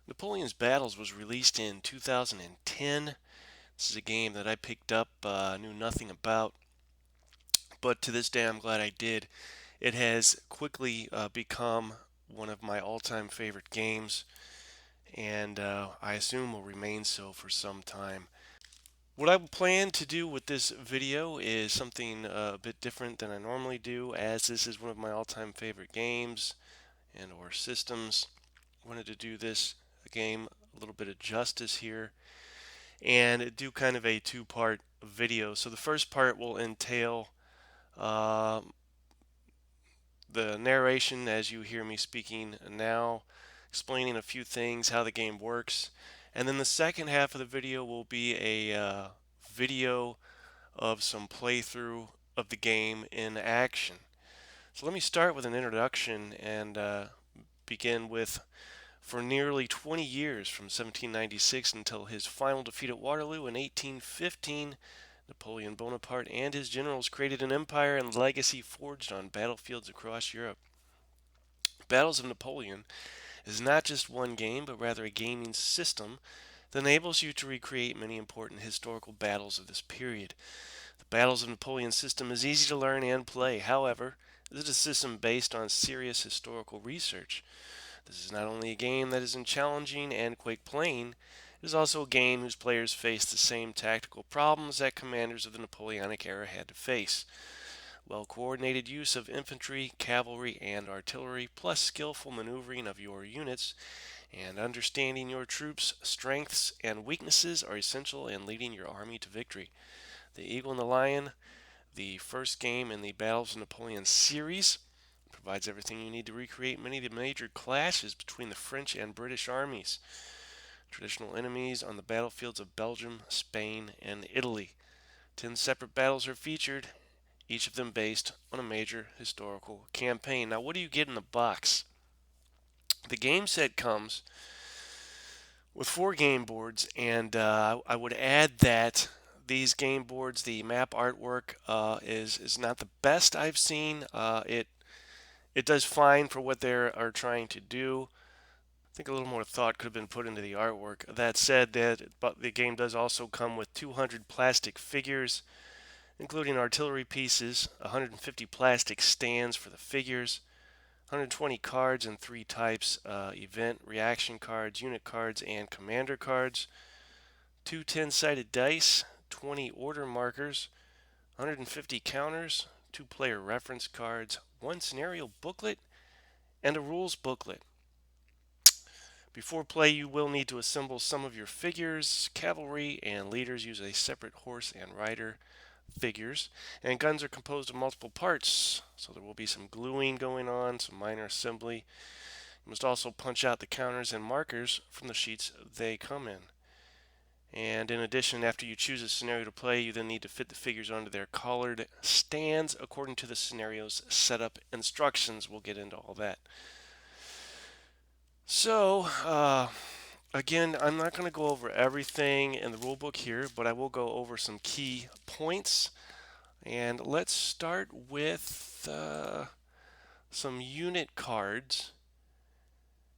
Napoleon's Battles was released in 2010. This is a game that I picked up, knew nothing about, but to this day I'm glad I did. It has quickly become one of my all-time favorite games, and I assume will remain so for some time. What I plan to do with this video is something a bit different than I normally do, as this is one of my all-time favorite games and or systems. I wanted to do this game a little bit of justice here and do kind of a two-part video. So the first part will entail uh, the narration as you hear me speaking now, explaining a few things, how the game works, and then the second half of the video will be a video of some playthrough of the game in action. So let me start with an introduction and begin with for nearly 20 years, from 1796 until his final defeat at Waterloo in 1815, Napoleon Bonaparte and his generals created an empire and legacy forged on battlefields across Europe. Battles of Napoleon is not just one game, but rather a gaming system that enables you to recreate many important historical battles of this period. The Battles of Napoleon system is easy to learn and play. However, it is a system based on serious historical research. This is not only a game that is challenging and quick playing, it is also a game whose players face the same tactical problems that commanders of the Napoleonic era had to face. Well coordinated use of infantry, cavalry, and artillery, plus skillful maneuvering of your units, and understanding your troops' strengths and weaknesses are essential in leading your army to victory. The Eagle and the Lion, the first game in the Battles of Napoleon series, provides everything you need to recreate many of the major clashes between the French and British armies, traditional enemies on the battlefields of Belgium, Spain, and Italy. 10 separate battles are featured, each of them based on a major historical campaign. Now, what do you get in the box? The game set comes with 4 game boards, and I would add that these game boards, the map artwork is not the best I've seen. It does fine for what they are trying to do. I think a little more thought could have been put into the artwork. That said, but the game does also come with 200 plastic figures, including artillery pieces, 150 plastic stands for the figures, 120 cards in 3 types: event, reaction cards, unit cards, and commander cards, 2 10-sided dice, 20 order markers, 150 counters, 2 player reference cards, 1 scenario booklet, and a rules booklet. Before play, you will need to assemble some of your figures. Cavalry and leaders use a separate horse and rider figures, and guns are composed of multiple parts, so there will be some gluing going on, some minor assembly. You must also punch out the counters and markers from the sheets they come in. And in addition, after you choose a scenario to play, you then need to fit the figures onto their collared stands according to the scenario's setup instructions. We'll get into all that. So, again, I'm not going to go over everything in the rulebook here, but I will go over some key points. And let's start with some unit cards.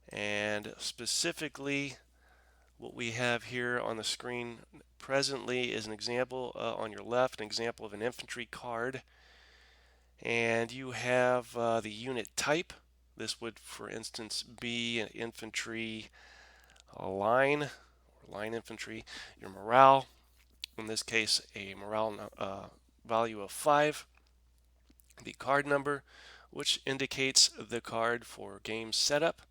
And specifically, what we have here on the screen presently is an example on your left, an example of an infantry card. And you have the unit type. This would, for instance, be an infantry line, or line infantry. Your morale, in this case, a morale value of 5. The card number, which indicates the card for game setup.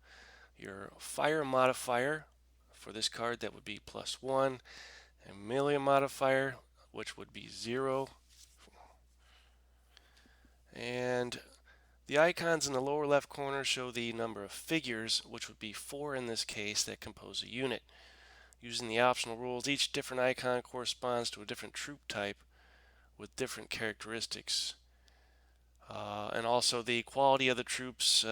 Your fire modifier, for this card that would be +1. A melee modifier, which would be 0. And the icons in the lower left corner show the number of figures, which would be 4 in this case, that compose a unit. Using the optional rules, each different icon corresponds to a different troop type with different characteristics. And also the quality of the troops,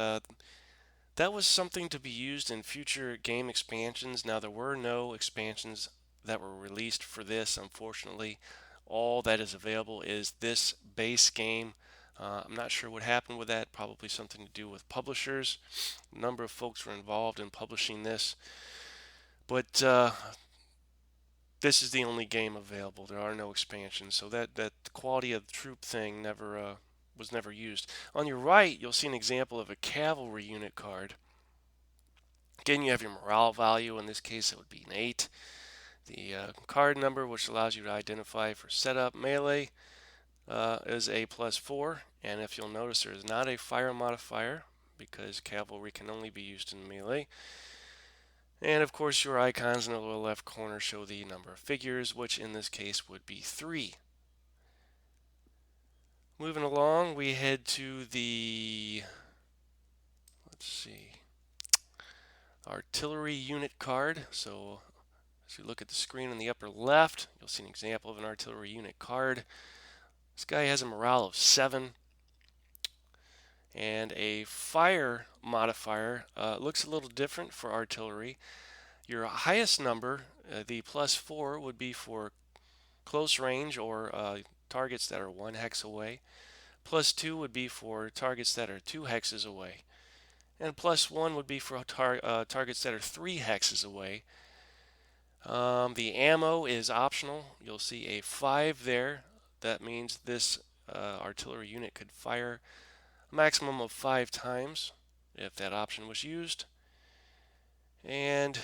that was something to be used in future game expansions. Now, there were no expansions that were released for this, unfortunately. All that is available is this base game. I'm not sure what happened with that. Probably something to do with publishers. A number of folks were involved in publishing this. But this is the only game available. There are no expansions, so that quality of the troop thing never was never used. On your right, you'll see an example of a cavalry unit card. Again, you have your morale value. In this case, it would be an 8. The card number, which allows you to identify for setup melee, is a +4. And if you'll notice, there is not a fire modifier because cavalry can only be used in melee. And of course, your icons in the lower left corner show the number of figures, which in this case would be 3. Moving along, we head to the, let's see, artillery unit card. So as you look at the screen in the upper left, you'll see an example of an artillery unit card. This guy has a morale of 7 and a fire modifier. Looks a little different for artillery. Your highest number, the +4, would be for close range or targets that are 1 hex away. +2 would be for targets that are 2 hexes away. And +1 would be for targets that are 3 hexes away. The ammo is optional. You'll see a 5 there. That means this artillery unit could fire a maximum of 5 times if that option was used. And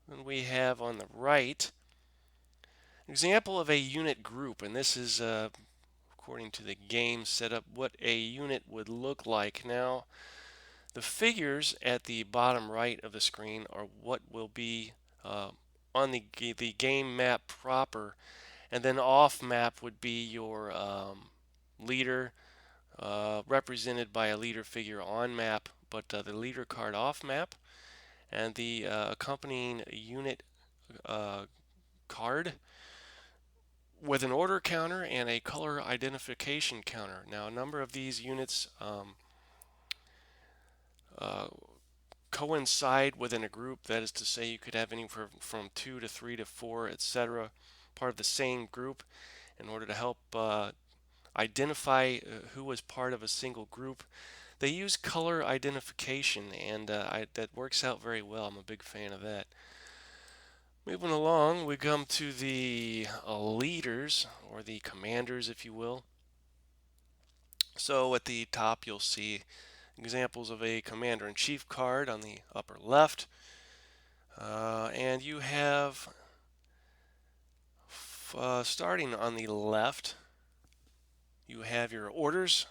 then we have on the right an example of a unit group, and this is according to the game setup what a unit would look like. Now the figures at the bottom right of the screen are what will be on the game map proper, and then off map would be your leader, represented by a leader figure on map, but the leader card off map, and the accompanying unit card with an order counter and a color identification counter. Now, a number of these units uh, coincide within a group. That is to say, you could have anywhere from 2 to 3 to 4, etc., part of the same group. In order to help identify who was part of a single group, they use color identification, and that works out very well. I'm a big fan of that. Moving along, we come to the leaders, or the commanders, if you will. So at the top, you'll see examples of a commander-in-chief card on the upper left. And you have, starting on the left, you have your orders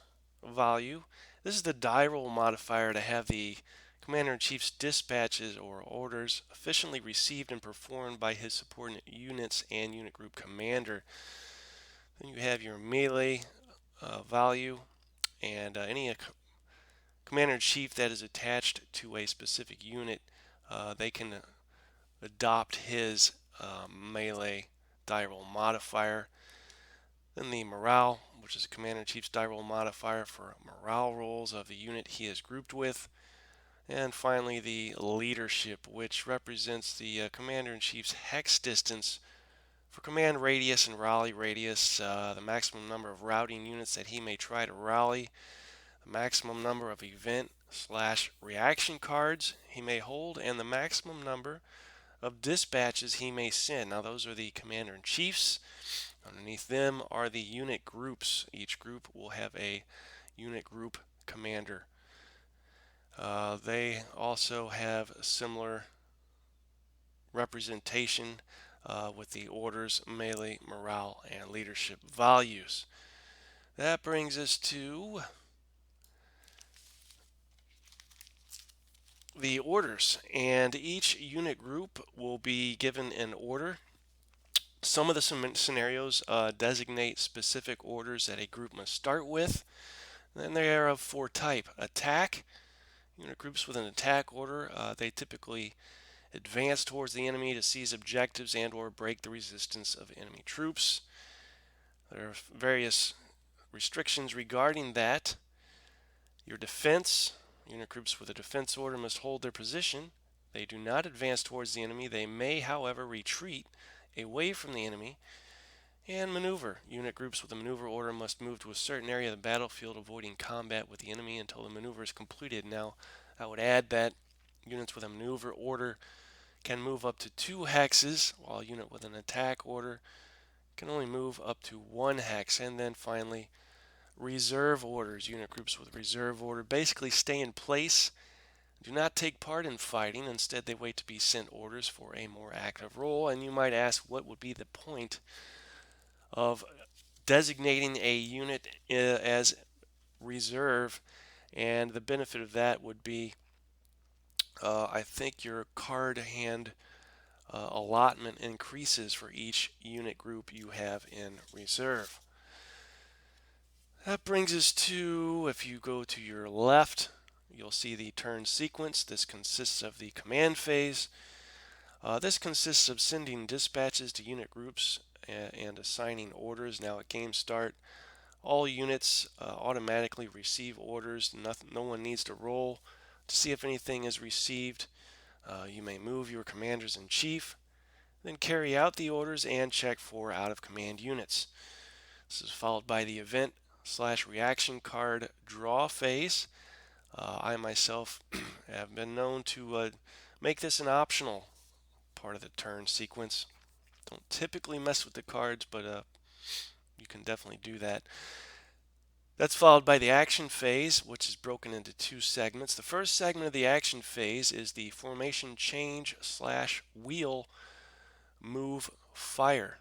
value. This is the die roll modifier to have the Commander-in-Chief's dispatches or orders efficiently received and performed by his subordinate units and unit group commander. Then you have your melee value, and any Commander-in-Chief that is attached to a specific unit, they can adopt his melee die roll modifier. Then the morale, which is a Commander-in-Chief's die roll modifier for morale rolls of the unit he is grouped with. And finally, the leadership, which represents the Commander-in-Chief's hex distance for command radius and rally radius, the maximum number of routing units that he may try to rally, the maximum number of event/reaction cards he may hold, and the maximum number of dispatches he may send. Now, those are the Commander-in-Chiefs. Underneath them are the unit groups. Each group will have a unit group commander. They also have similar representation with the orders, melee, morale, and leadership values. That brings us to the orders, and each unit group will be given an order. Some of the scenarios designate specific orders that a group must start with. Then they are of 4 type: attack. Unit groups with an attack order, they typically advance towards the enemy to seize objectives and or break the resistance of enemy troops. There are various restrictions regarding that. Your defense, unit groups with a defense order must hold their position. They do not advance towards the enemy. They may, however, retreat away from the enemy. And maneuver. Unit groups with a maneuver order must move to a certain area of the battlefield, avoiding combat with the enemy until the maneuver is completed. Now, I would add that units with a maneuver order can move up to 2 hexes, while a unit with an attack order can only move up to 1 hex. And then finally, reserve orders. Unit groups with reserve order basically stay in place, do not take part in fighting. Instead, they wait to be sent orders for a more active role. And you might ask, what would be the point of designating a unit as reserve? And the benefit of that would be, I think your card hand allotment increases for each unit group you have in reserve. That brings us to, if you go to your left, you'll see the turn sequence. This consists of the command phase. This consists of sending dispatches to unit groups and assigning orders. Now at game start, all units automatically receive orders. No one needs to roll to see if anything is received. You may move your commanders in chief, then carry out the orders and check for out of command units. This is followed by the event/reaction card draw phase. I myself have been known to make this an optional part of the turn sequence. Don't typically mess with the cards, but you can definitely do that. That's followed by the action phase, which is broken into 2 segments. The first segment of the action phase is the formation change/wheel move fire.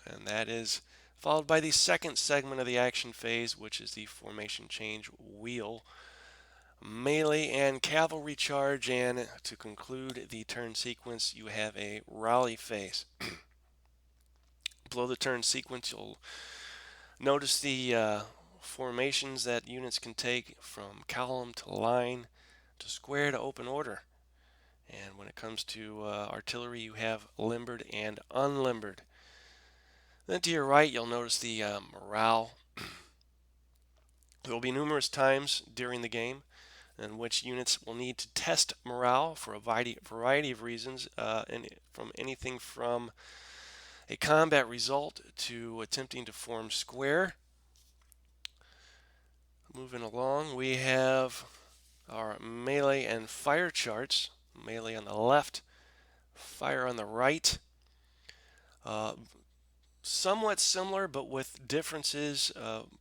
And that is followed by the second segment of the action phase, which is the formation change wheel melee and cavalry charge. And to conclude the turn sequence, you have a rally phase. Below the turn sequence, you'll notice the formations that units can take from column to line to square to open order. And when it comes to artillery, you have limbered and unlimbered. Then to your right, you'll notice the morale. There will be numerous times during the game in which units will need to test morale for a variety of reasons, and from anything from a combat result to attempting to form square. Moving along, we have our melee and fire charts. Melee on the left, fire on the right. Somewhat similar, but with differences,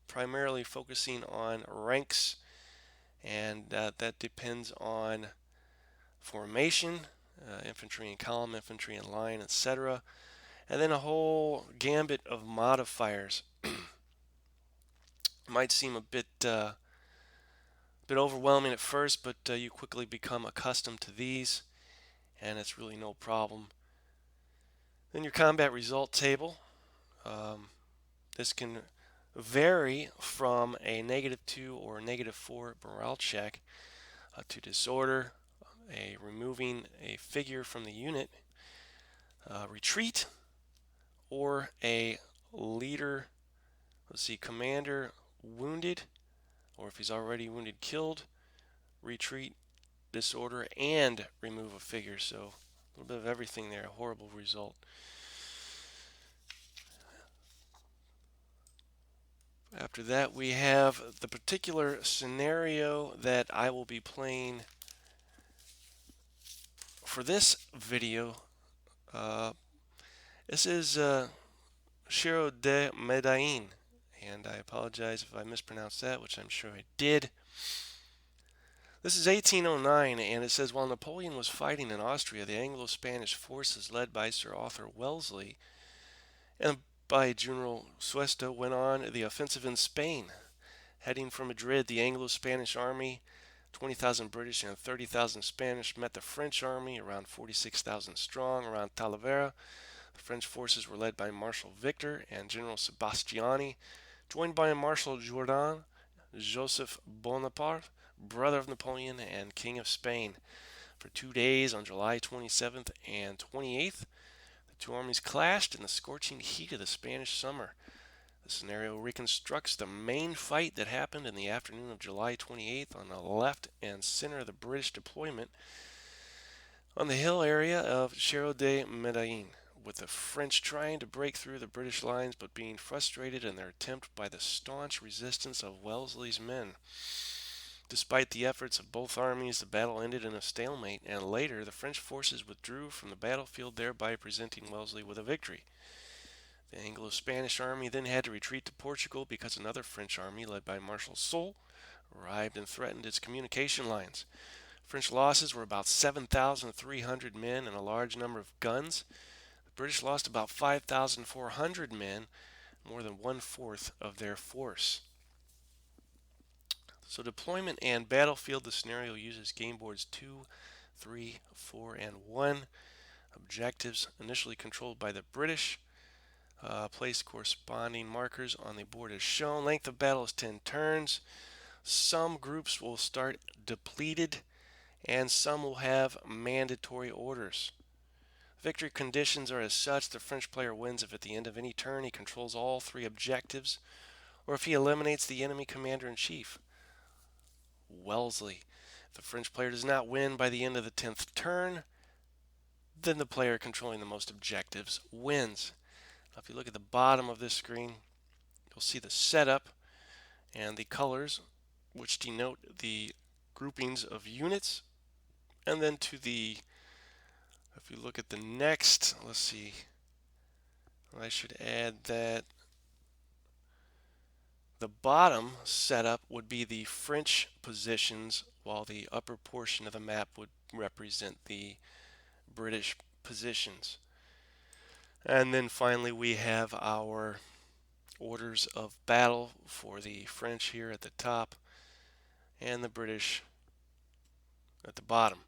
primarily focusing on ranks, and that depends on formation, infantry in column, infantry in line, etc. And then a whole gambit of modifiers. Might seem a bit overwhelming at first, but you quickly become accustomed to these, and it's really no problem. Then your combat result table. This can vary from a -2 or -4 morale check to disorder, removing a figure from the unit, retreat, or a leader, commander wounded, or if he's already wounded, killed, retreat, disorder, and remove a figure. So a little bit of everything there, a horrible result. After that, we have the particular scenario that I will be playing for this video. This is Shiro de Medellin, and I apologize if I mispronounced that, which I'm sure I did. This is 1809, and it says, while Napoleon was fighting in Austria, the Anglo-Spanish forces led by Sir Arthur Wellesley and by General Suesto went on the offensive in Spain. Heading from Madrid, the Anglo-Spanish army, 20,000 British and 30,000 Spanish, met the French army, around 46,000 strong, around Talavera. The French forces were led by Marshal Victor and General Sebastiani, joined by Marshal Jourdan, Joseph Bonaparte, brother of Napoleon and King of Spain. For 2 days, on July 27th and 28th, the two armies clashed in the scorching heat of the Spanish summer. The scenario reconstructs the main fight that happened in the afternoon of July 28th on the left and center of the British deployment on the hill area of Cerro de Medellin, with the French trying to break through the British lines but being frustrated in their attempt by the staunch resistance of Wellesley's men. Despite the efforts of both armies, the battle ended in a stalemate, and later the French forces withdrew from the battlefield, thereby presenting Wellesley with a victory. The Anglo-Spanish army then had to retreat to Portugal because another French army, led by Marshal Soult, arrived and threatened its communication lines. French losses were about 7,300 men and a large number of guns. The British lost about 5,400 men, more than one-fourth of their force. So deployment and battlefield, the scenario uses game boards 2, 3, 4, and 1. Objectives initially controlled by the British. Place corresponding markers on the board as shown. Length of battle is 10 turns. Some groups will start depleted, and some will have mandatory orders. Victory conditions are as such: the French player wins if at the end of any turn he controls all 3 objectives, or if he eliminates the enemy commander-in-chief. Wellesley. If the French player does not win by the end of the 10th turn, then the player controlling the most objectives wins. Now, if you look at the bottom of this screen, you'll see the setup and the colors, which denote the groupings of units. And then to the, if you look at the next, let's see, I should add that the bottom setup would be the French positions, while the upper portion of the map would represent the British positions. And then finally we have our orders of battle for the French here at the top and the British at the bottom.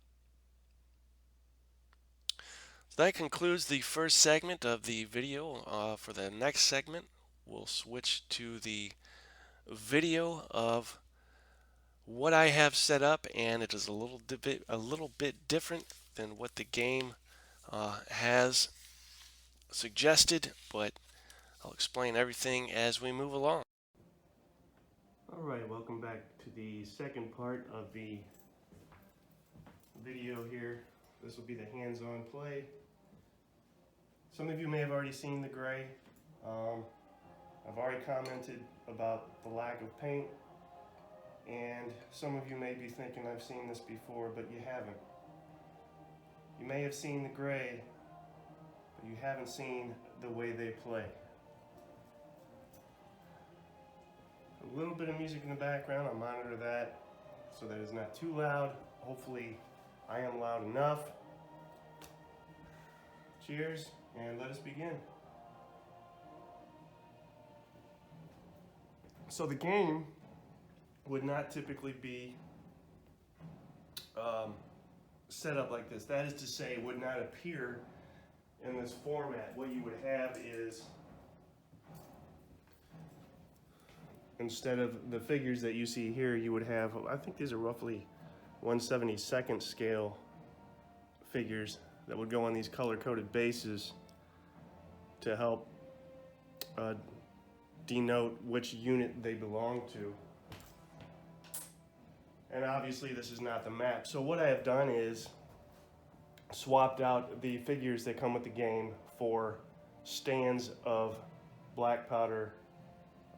So that concludes the first segment of the video. For the next segment, we'll switch to the video of what I have set up, and it is a little bit different than what the game has suggested, but I'll explain everything as we move along. Alright, welcome back to the second part of the video here. This will be the hands-on play. Some of you may have already seen the gray. I've already commented about the lack of paint, and some of you may be thinking I've seen this before, but you haven't. You may have seen the gray, but you haven't seen the way they play. A little bit of music in the background, I'll monitor that so that it's not too loud. Hopefully I am loud enough. Cheers, and let us begin. So the game would not typically be set up like this. That is to say, it would not appear in this format. What you would have is, instead of the figures that you see here, you would have, I think these are roughly 1/72nd scale figures that would go on these color-coded bases to help denote which unit they belong to. And obviously this is not the map. So what I have done is swapped out the figures that come with the game for stands of Black Powder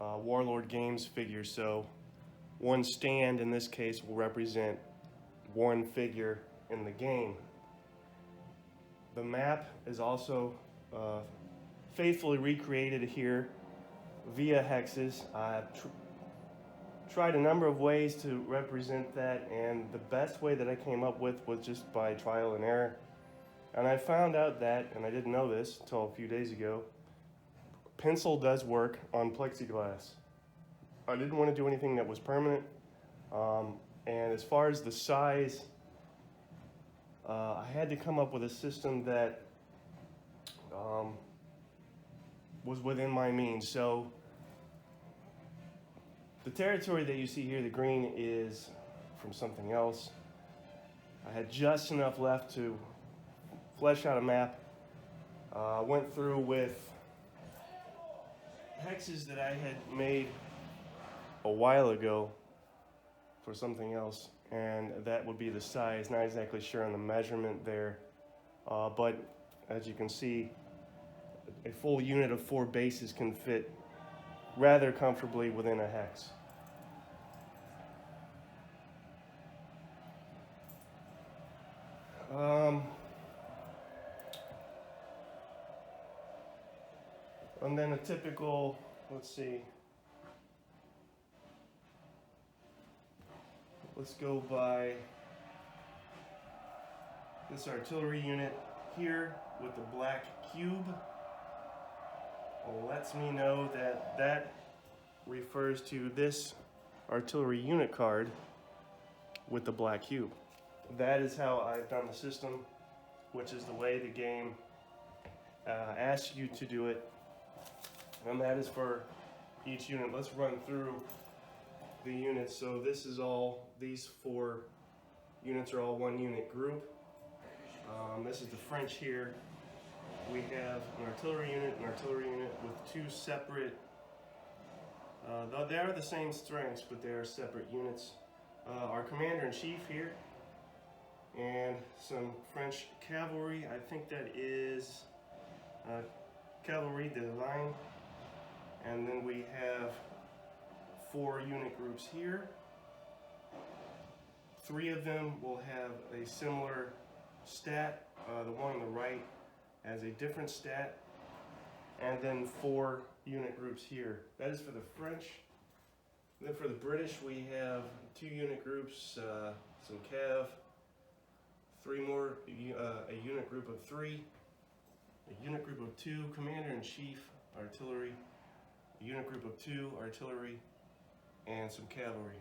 Warlord Games figures. So one stand in this case will represent one figure in the game. The map is also faithfully recreated here via hexes. I've tried a number of ways to represent that, and the best way that I came up with was just by trial and error. And I found out that, and I didn't know this until a few days ago, pencil does work on plexiglass. I didn't want to do anything that was permanent, and as far as the size, I had to come up with a system that was within my means. So the territory that you see here, the green, is from something else. I had just enough left to flesh out a map. Went through with hexes that I had made a while ago for something else, and that would be the size. Not exactly sure on the measurement there, but as you can see, a full unit of 4 bases can fit rather comfortably within a hex. Um, and then a typical, let's see, let's go by this artillery unit here with the black cube. Lets me know that that refers to this artillery unit card with the black cube. That is how I've done the system, which is the way the game asks you to do it, and that is for each unit. Let's run through the units. So this is all, these 4 units are all one unit group. This is the French here. We have an artillery unit with 2 separate, they are the same strengths, but they are separate units. Our commander-in-chief here, and some French cavalry. I think that is cavalry de line. And then we have 4 unit groups here. 3 of them will have a similar stat. The one on the right has a different stat. And then 4 unit groups here. That is for the French. Then for the British, we have 2 unit groups, some cav, 3 more, a unit group of 3, a unit group of 2, commander-in-chief, artillery, a unit group of 2, artillery, and some cavalry.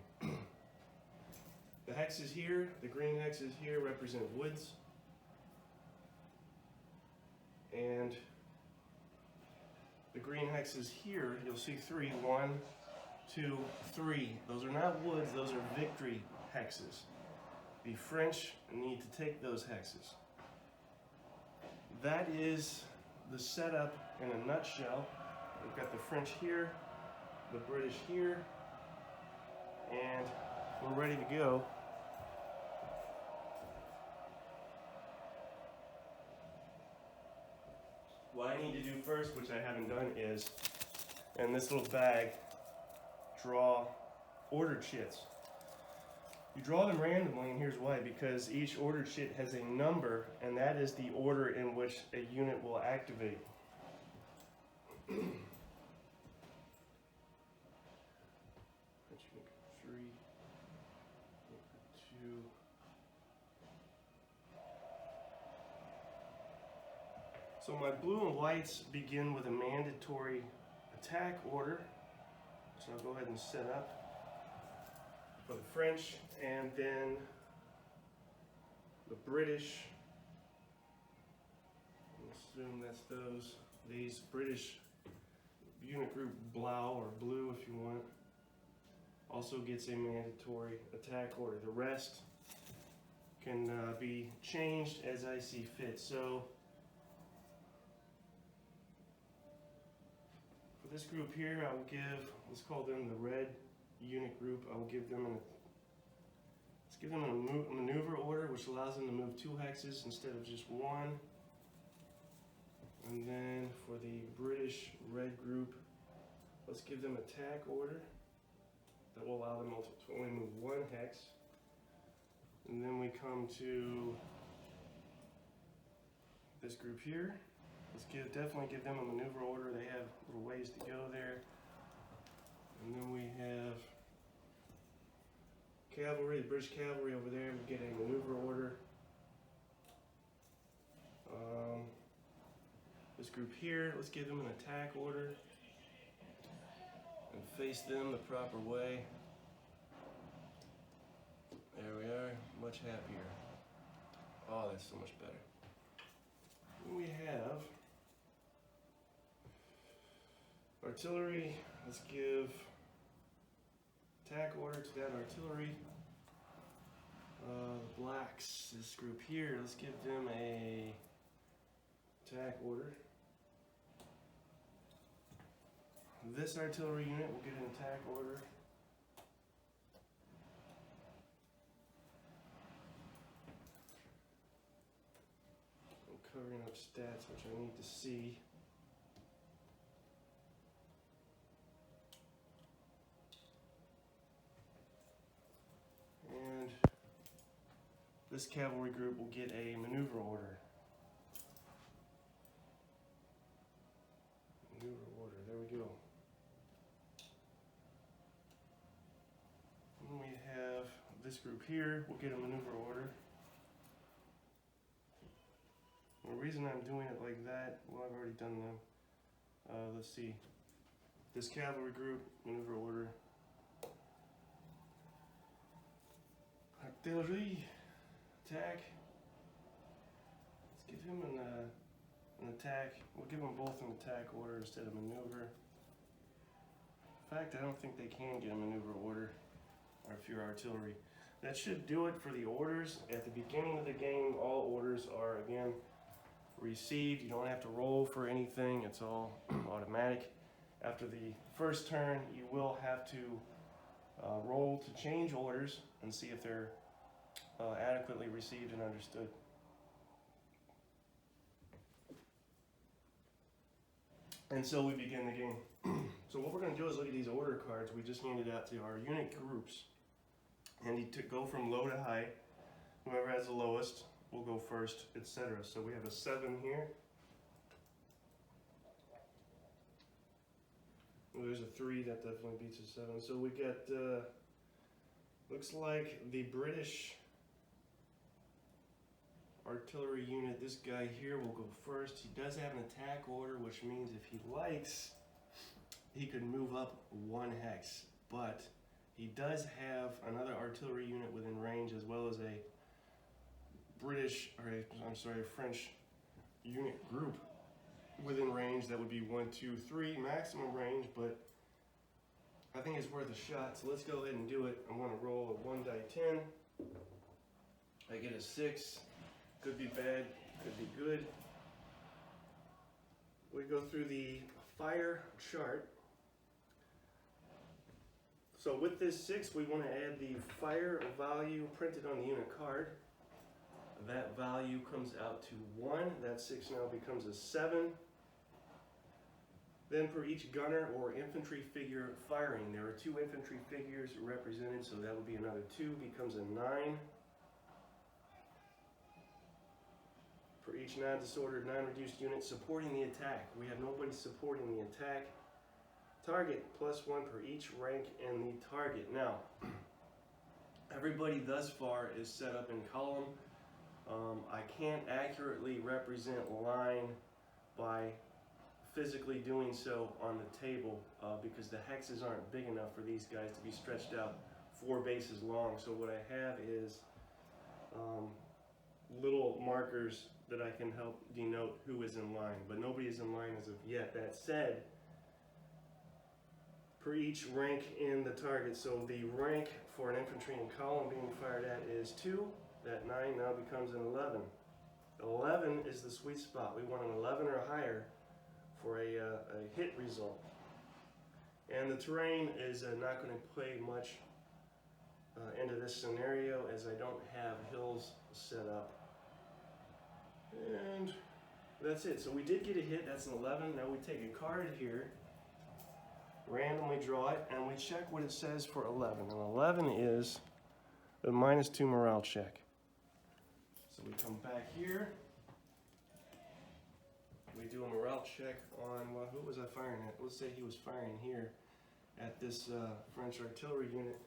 The hexes here, the green hexes here represent woods. And the green hexes here, you'll see 3, 1, 2, 3. Those are not woods, those are victory hexes. The French need to take those hexes. That is the setup in a nutshell. We've got the French here, the British here, and we're ready to go. What I need to do first, which I haven't done, is in this little bag, draw ordered shits. You draw them randomly, and here's why. Because each ordered shit has a number, and that is the order in which a unit will activate. So my blue and whites begin with a mandatory attack order, which I'll go ahead and set up for the French, and then the British. I'll assume that's these British unit group blau or blue if you want, also gets a mandatory attack order. The rest can be changed as I see fit. So for this group here, I will give, let's call them the red unit group. I will give them let's give them a maneuver order, which allows them to move 2 hexes instead of just 1. And then for the British red group, let's give them attack order that will allow them to only move 1 hex. And then we come to this group here. Let's definitely give them a maneuver order. They have little ways to go there. And then we have cavalry, the British cavalry over there. We get a maneuver order. This group here, let's give them an attack order and face them the proper way. There we are, much happier. Oh, that's so much better. We have artillery. Let's give attack order to that artillery. Blacks, this group here, let's give them a attack order. This artillery unit will get an attack order. I'm covering up stats, which I need to see. And this cavalry group will get a maneuver order. Maneuver order, there we go. And we have this group here will get a maneuver order. The reason I'm doing it like that, well, I've already done them. Let's see. This cavalry group, maneuver order. Artillery, attack. Let's give him an attack. We'll give them both an attack order instead of maneuver. In fact, I don't think they can get a maneuver order if you're artillery. That should do it for the orders. At the beginning of the game, all orders are, again, received. You don't have to roll for anything. It's all automatic. After the first turn, you will have to roll to change orders and see if they're adequately received and understood. And so we begin the game. So what we're going to do is look at these order cards we just handed out to our unit groups. And you go from low to high. Whoever has the lowest will go first, etc. So we have a 7 here. Well, there's a 3, that definitely beats a 7. So we got, looks like the British artillery unit, this guy here will go first. He does have an attack order, which means if he likes, he could move up 1 hex. But he does have another artillery unit within range, as well as a a French unit group within range. That would be 1, 2, 3 maximum range, but I think it's worth a shot. So let's go ahead and do it. I'm going to roll a 1 die 10. I get a 6. Could be bad, could be good. We go through the fire chart. So with this 6, we want to add the fire value printed on the unit card. That value comes out to 1. That 6 now becomes a 7. Then for each gunner or infantry figure firing, there are 2 infantry figures represented, so that would be another 2, becomes a 9. For each non-disordered, non-reduced unit supporting the attack, we have nobody supporting the attack. Target, +1 per each rank in the target. Now, everybody thus far is set up in column. I can't accurately represent line by physically doing so on the table because the hexes aren't big enough for these guys to be stretched out 4 bases long. So what I have is little markers that I can help denote who is in line, but nobody is in line as of yet. That said, per each rank in the target, so the rank for an infantry in column being fired at is 2. That 9 now becomes an 11. 11 is the sweet spot. We want an 11 or higher for a hit result. And the terrain is not going to play much into this scenario, as I don't have hills set up. And that's it. So we did get a hit. That's an 11. Now we take a card here, randomly draw it, and we check what it says for 11. And 11 is a -2 morale check. So we come back here. We do a morale check on, well, who was I firing at? Let's say he was firing here at this French artillery unit.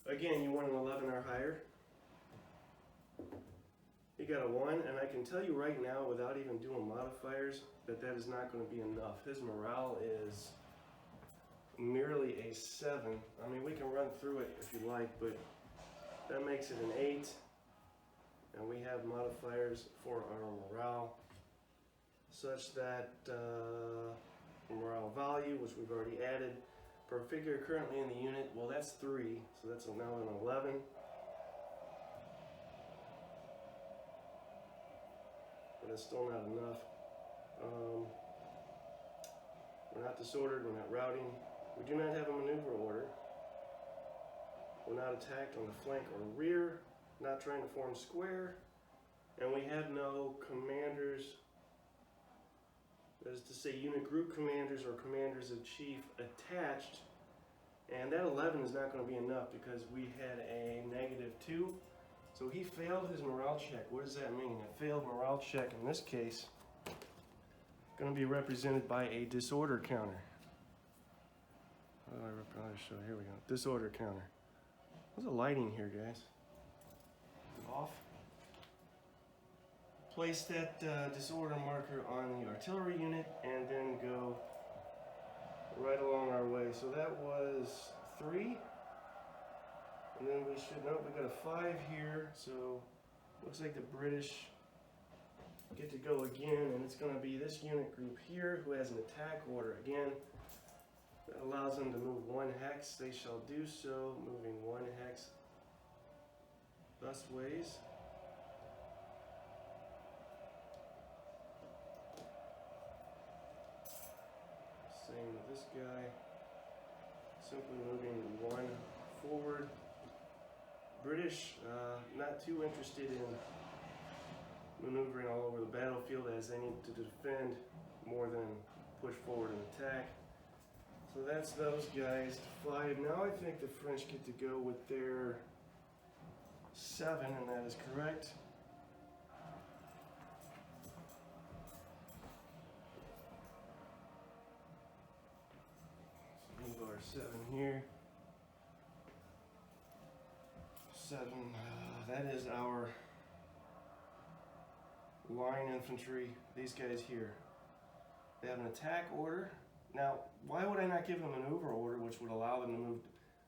Again, you want an 11 or higher. He got a 1, and I can tell you right now, without even doing modifiers, that is not going to be enough. His morale is merely a 7. I mean, we can run through it if you like, but that makes it an 8. And we have modifiers for our morale, such that morale value, which we've already added, per figure currently in the unit, well, that's 3, so that's now an 11. But it's still not enough. We're not disordered, we're not routing. We do not have a maneuver order. We're not attacked on the flank or rear, not trying to form square, and we have no commanders, that is to say unit group commanders or commanders of chief attached, and that 11 is not going to be enough because we had a -2, So he failed his morale check. What does that mean? A failed morale check in this case going to be represented by a disorder counter. Show. Here we go. Disorder counter. What's the lighting here, guys? Off. Place that disorder marker on the artillery unit and then go right along our way. So that was 3. And then we should, nope, we got a 5 here. So looks like the British get to go again, and it's going to be this unit group here who has an attack order. Again, that allows them to move 1 hex. They shall do so, moving 1 hex thus ways. Same with this guy. Simply moving 1 forward. British, not too interested in maneuvering all over the battlefield, as they need to defend more than push forward and attack. So that's those guys. 5. Now I think the French get to go with their 7, and that is correct. So move our 7 here. 7. That is our line infantry. These guys here. They have an attack order. Now, why would I not give them a maneuver order which would allow them to move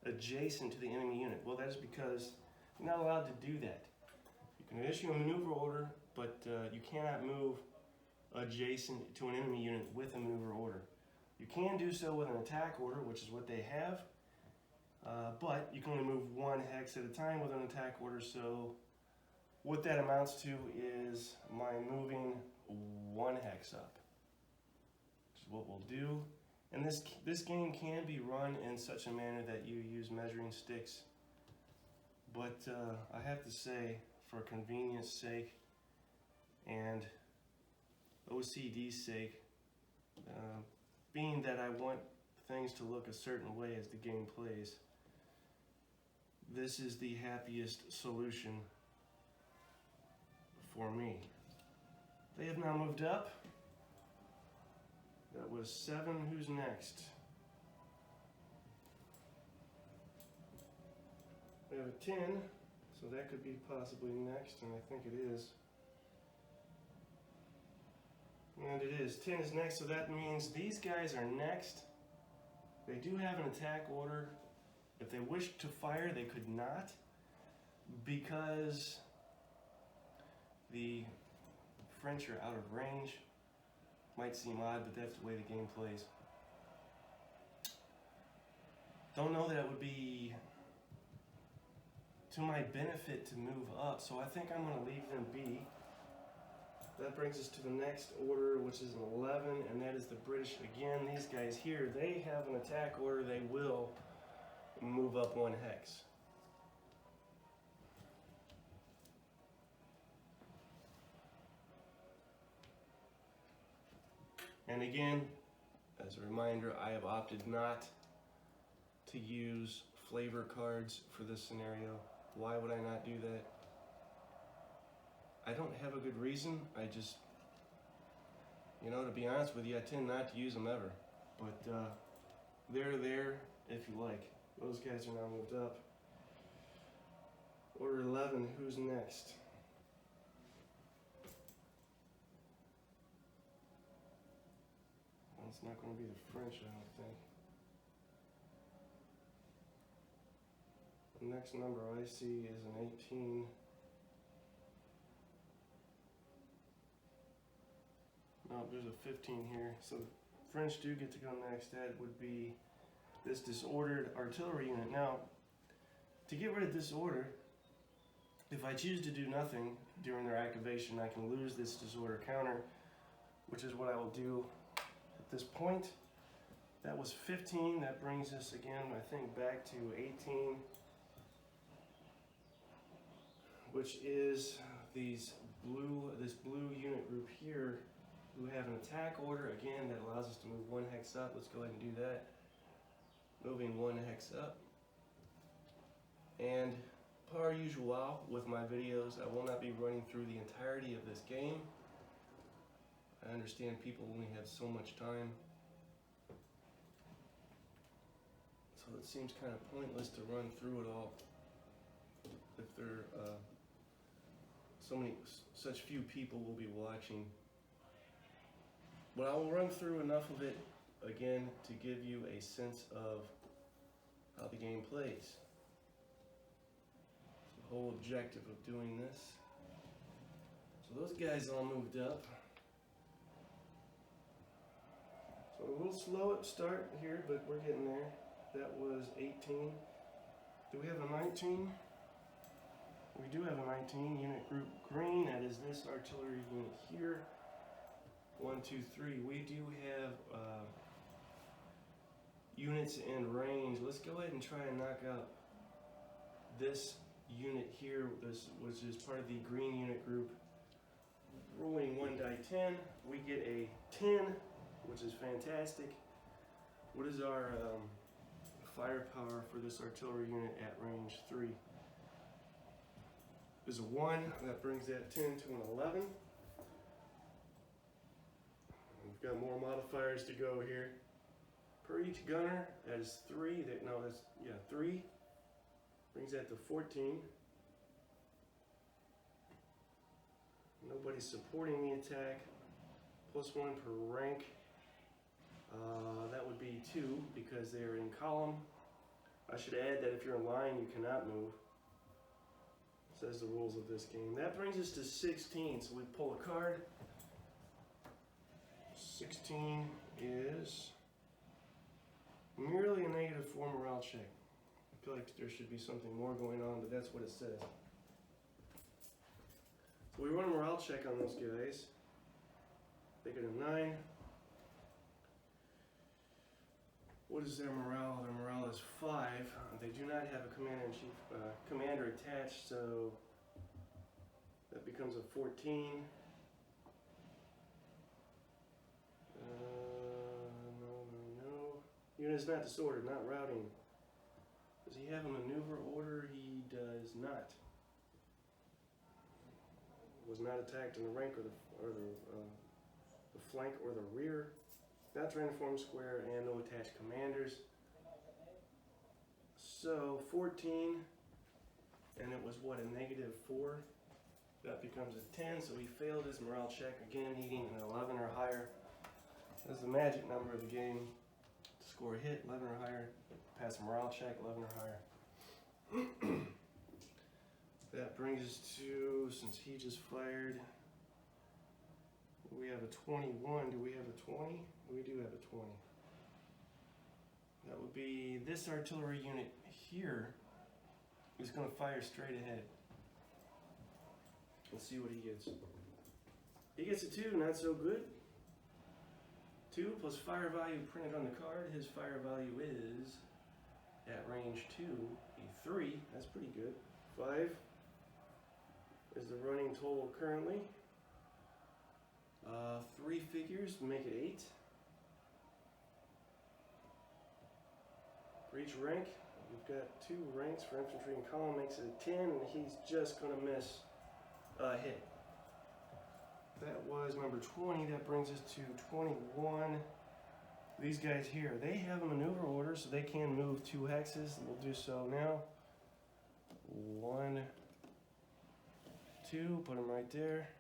adjacent to the enemy unit? Well, that is because you're not allowed to do that. You can issue a maneuver order, but you cannot move adjacent to an enemy unit with a maneuver order. You can do so with an attack order, which is what they have, but you can only move 1 hex at a time with an attack order. So what that amounts to is my moving 1 hex up, which is what we'll do. And this game can be run in such a manner that you use measuring sticks. But I have to say, for convenience sake and OCD's sake, being that I want things to look a certain way as the game plays, this is the happiest solution for me. They have now moved up. That was 7. Who's next? We have a 10, so that could be possibly next, and I think it is. And it is. 10 is next, so that means these guys are next. They do have an attack order. If they wished to fire, they could not, because the French are out of range. Might seem odd, but that's the way the game plays. Don't know that it would be to my benefit to move up, so I think I'm going to leave them be. That brings us to the next order, which is an 11, and that is the British. Again, these guys here, they have an attack order. They will move up 1 hex. And again, as a reminder, I have opted not to use flavor cards for this scenario. Why would I not do that? I don't have a good reason. I just, to be honest with you, I tend not to use them ever. But they're there if you like. Those guys are now moved up. Order 11, who's next? Well, it's not going to be the French, I don't think. The next number I see is an 18. No, there's a 15 here. So the French do get to go next. That would be this disordered artillery unit. Now, to get rid of disorder, if I choose to do nothing during their activation, I can lose this disorder counter, which is what I will do at this point. That was 15. That brings us again, I think, back to 18, which is this blue unit group here, who have an attack order, again, that allows us to move 1 hex up. Let's go ahead and do that. Moving 1 hex up. And Per usual with my videos, I will not be running through the entirety of this game. I understand people only have so much time, so it seems kind of pointless to run through it all if there such few people will be watching. But I will run through enough of it again to give you a sense of how the game plays. It's the whole objective of doing this. So those guys all moved up. So a little slow at start here, but we're getting there. That was 18. Do we have a 19? We do have a 19, unit group green. That is this artillery unit here. 1, 2, 3. We do have units in range. Let's go ahead and try and knock out this unit here, which is part of the green unit group. Rolling 1 die 10, we get a 10, which is fantastic. What is our firepower for this artillery unit at range 3? Is a 1, that brings that 10 to an 11. We've got more modifiers to go here. Per each gunner, that is 3. 3. Brings that to 14. Nobody's supporting the attack. +1 per rank. That would be 2 because they are in column. I should add that if you're in line, you cannot move. Says the rules of this game. That brings us to 16. So we pull a card. 16 is merely a -4 morale check. I feel like there should be something more going on, but that's what it says. So we run a morale check on those guys. They get a 9. What is their morale? Their morale is 5. They do not have a commander attached, so that becomes a 14. No. Unit is not disordered, not routing. Does he have a maneuver order? He does not. Was not attacked in the rank or the flank or the rear. Not trying to form square and no attached commanders. So 14, and it was what, a -4? That becomes a 10, so he failed his morale check again, needing an 11 or higher. That's the magic number of the game. To score a hit, 11 or higher. Pass a morale check, 11 or higher. That brings us to, since he just fired, we have a 21. Do we have a 20? We do have a 20. That would be this artillery unit here is going to fire straight ahead. Let's see what he gets. He gets a 2, not so good. 2 plus fire value printed on the card. His fire value is, at range 2, a 3. That's pretty good. 5 is the running total currently. 3 figures to make it 8. For each rank, we've got 2 ranks for infantry and column, makes it a 10, and he's just going to miss a hit. That was number 20. That brings us to 21. These guys here, they have a maneuver order, so they can move 2 hexes. We'll do so now. 1, 2, put them right there.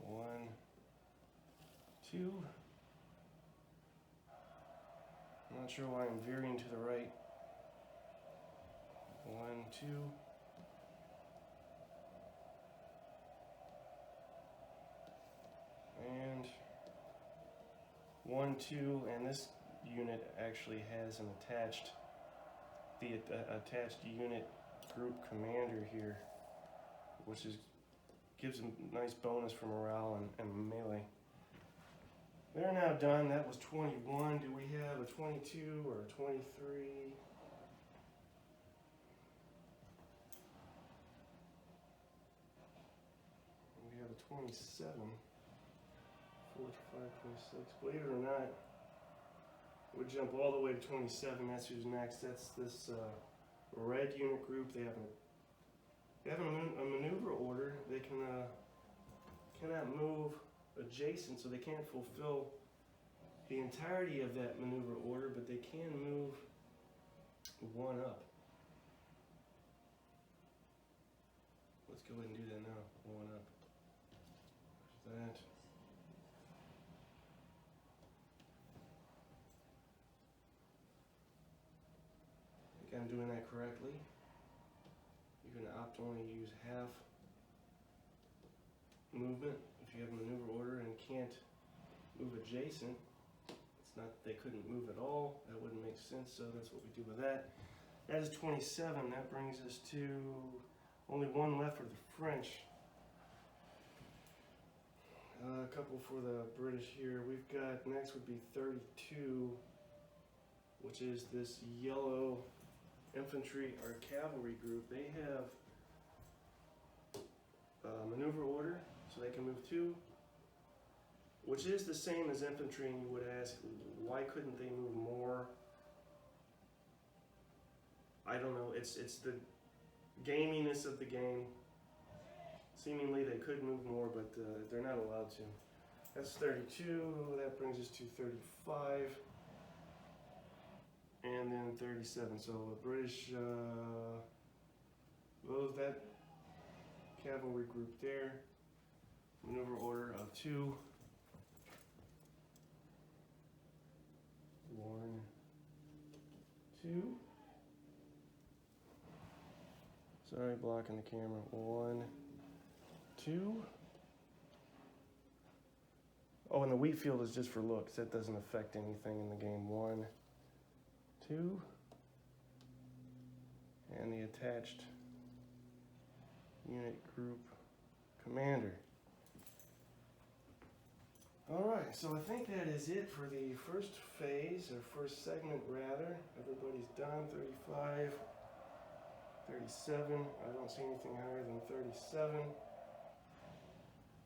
1, 2. I'm not sure why I'm veering to the right. 1, 2. And 1, 2, and this unit actually has an attached, attached unit group commander here, which gives them a nice bonus for morale and melee. They're now done. That was 21. Do we have a 22 or a 23? We have a 27. 4 to 5, 26. Believe it or not, We'll jump all the way to 27. That's who's next. That's this red unit group. They have a maneuver order. They cannot move adjacent, so they can't fulfill the entirety of that maneuver order, but they can move one up. Let's go ahead and do that now. One up. There's that. I think I'm doing that correctly. You're going to opt to only use half movement if you have a maneuver order and can't move adjacent. It's not that they couldn't move at all. That wouldn't make sense, so that's what we do with that. That is 27. That brings us to only one left for the French. A couple for the British here. We've got, next would be 32, which is this yellow infantry or cavalry group. They have maneuver order, so they can move two, which is the same as infantry, and you would ask, why couldn't they move more? I don't know. It's the gaminess of the game. Seemingly they could move more, but they're not allowed to. That's 32. That brings us to 35. And then 37. So the British, that cavalry group there, maneuver order of 2. 1, 2. Sorry, blocking the camera. 1, 2. Oh, and the wheat field is just for looks. That doesn't affect anything in the game. 1, 2. And the attached unit group commander. Alright, so I think that is it for the first phase, or first segment rather. Everybody's done. 35, 37. I don't see anything higher than 37.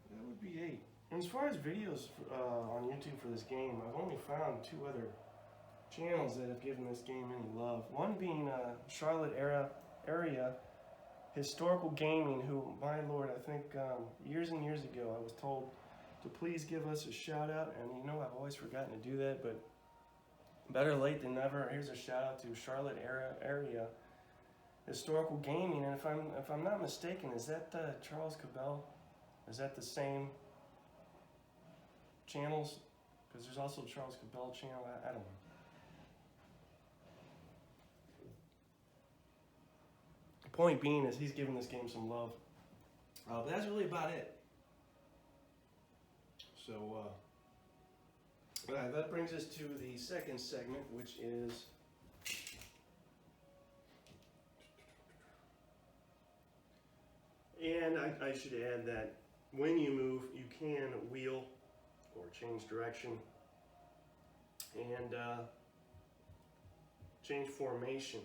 That would be 8. And as far as videos on YouTube for this game, I've only found 2 other channels that have given this game any love. One being Charlotte area historical gaming, who, my lord, I think years and years ago I was told to please give us a shout out, and you know I've always forgotten to do that, but better late than never. Here's a shout out to Charlotte area historical gaming, and if I'm not mistaken, is that Charles Cabell? Is that the same channels? Because there's also Charles Cabell channel. I don't know. The point being is he's giving this game some love. But that's really about it. So that brings us to the second segment, which is and I should add that when you move, you can wheel or change direction and change formation.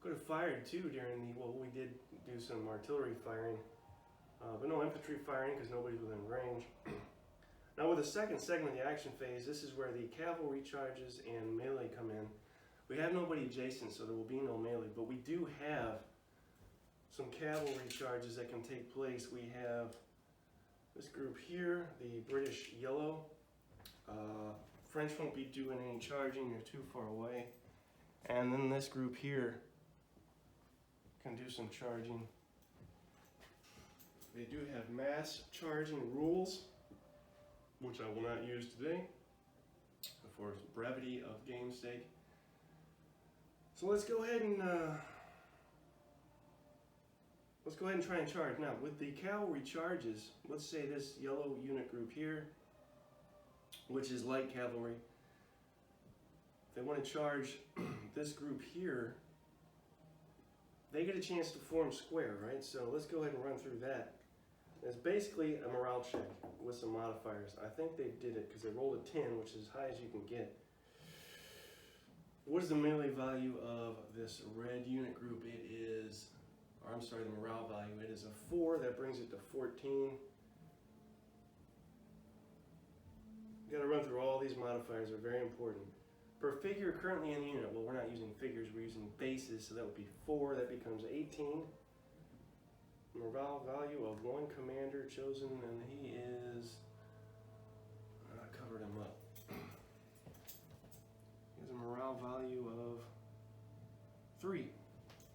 Could have fired too during the, well, we did do some artillery firing, but no infantry firing because nobody's within range. Now with the second segment, the action phase, this is where the cavalry charges and melee come in. We have nobody adjacent, so there will be no melee, but we do have some cavalry charges that can take place. We have this group here, the British yellow. French won't be doing any charging, you're too far away. And then this group here can do some charging. They do have mass charging rules, which I will not use today for brevity of game's sake. So let's go ahead and try and charge. Now with the cavalry charges, let's say this yellow unit group here, which is light cavalry, they want to charge this group here, they get a chance to form square, right? So let's go ahead and run through that. It's basically a morale check with some modifiers. I think they did it because they rolled a 10, which is as high as you can get. What is the melee value of this red unit group? It is, or I'm sorry, the morale value. It is a 4. That brings it to 14. got to run through all these modifiers. They're very important. Per figure currently in the unit, well, we're not using figures, we're using bases, so that would be 4. That becomes 18. Morale value of one commander chosen, and he is, I covered him up. He has a morale value of 3,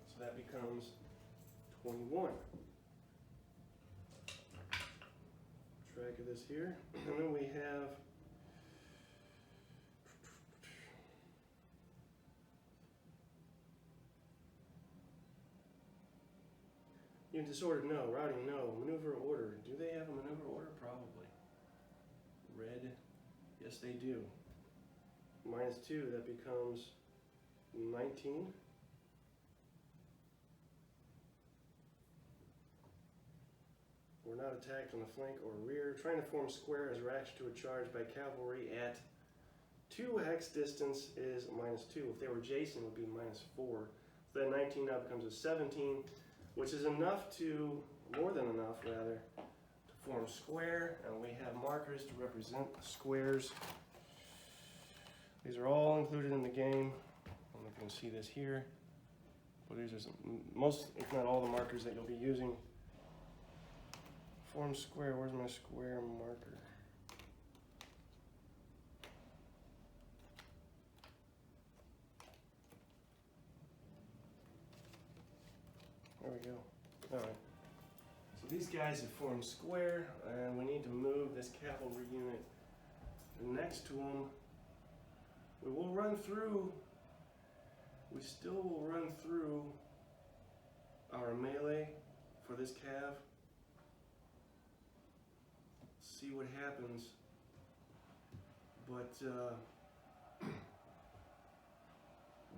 so that becomes 21. Track of this here, and then we have unit disorder, no. Routing, no. Maneuver order, do they have a maneuver order? Probably. Red, yes they do. -2, that becomes 19. We're not attacked on the flank or rear. Trying to form square as reaction to a charge by cavalry at 2 hex distance is -2. If they were Jason, it would be -4. So that 19 now becomes a 17, which is enough to, more than enough rather, to form square. And we have markers to represent the squares. These are all included in the game. I'm not going to see this here, but these are most, if not all, the markers that you'll be using. Form square, where's my square marker? There we go. Alright. So these guys have formed square, and we need to move this cavalry unit next to them. We will run through, we still will run through our melee for this cav. See what happens, but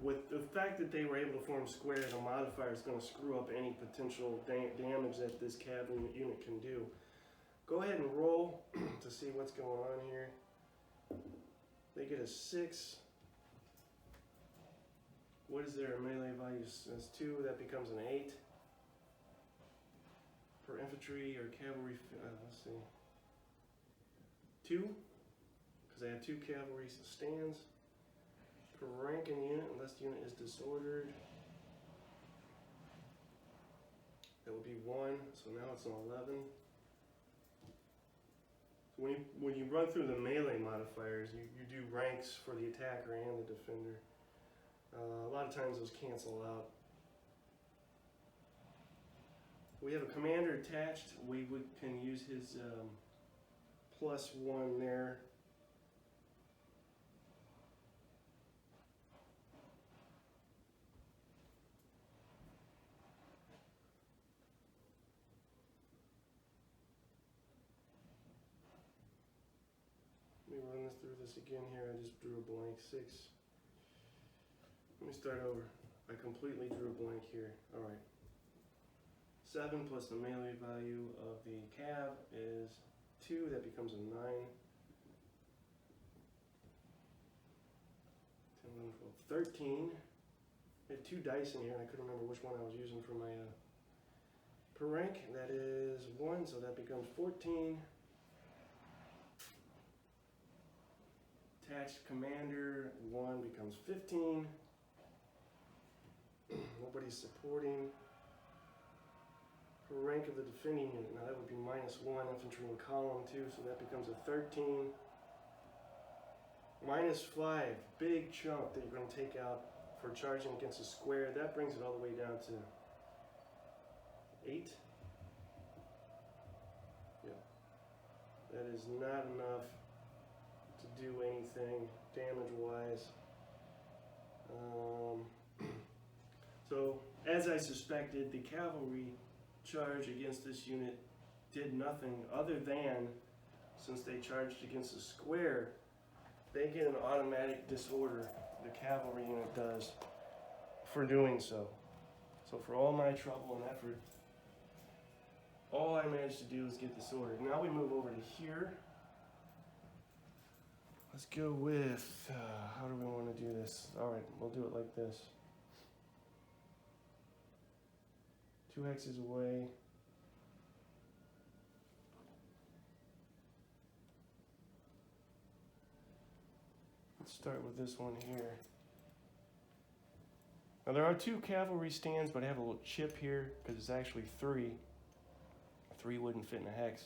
with the fact that they were able to form square, the modifier is going to screw up any potential damage that this cavalry unit can do. Go ahead and roll to see what's going on here. They get a 6. What is their melee value? That's 2. That becomes an 8. For infantry or cavalry, let's see. 2, because they have 2 cavalry stands. Per rank in the unit, unless the unit is disordered, that would be 1, so now it's an 11. So when you run through the melee modifiers, you do ranks for the attacker and the defender. A lot of times those cancel out. We have a commander attached. We can use his +1 there. Let me run through this again here. I just drew a blank 6. Let me start over. I completely drew a blank here. All right. 7 plus the melee value of the cav is 2. That becomes a 9. 10, 11, 12, 13. I have 2 dice in here, and I couldn't remember which one I was using for my per rank. That is 1, so that becomes 14. Attached commander, 1 becomes 15. Nobody's supporting. Per rank of the defending unit, now that would be -1 infantry in column 2, so that becomes a 13. -5, big chunk that you're going to take out for charging against a square. That brings it all the way down to 8. Yeah, that is not enough to do anything damage-wise. So, as I suspected, the cavalry charge against this unit did nothing other than, since they charged against a square, they get an automatic disorder, the cavalry unit does, for doing so. So for all my trouble and effort, all I managed to do is get disordered. Now we move over to here. Let's go with, how do we want to do this? All right, we'll do it like this. 2 hexes away. Let's start with this one here. Now there are 2 cavalry stands, but I have a little chip here because it's actually 3. 3 wouldn't fit in a hex.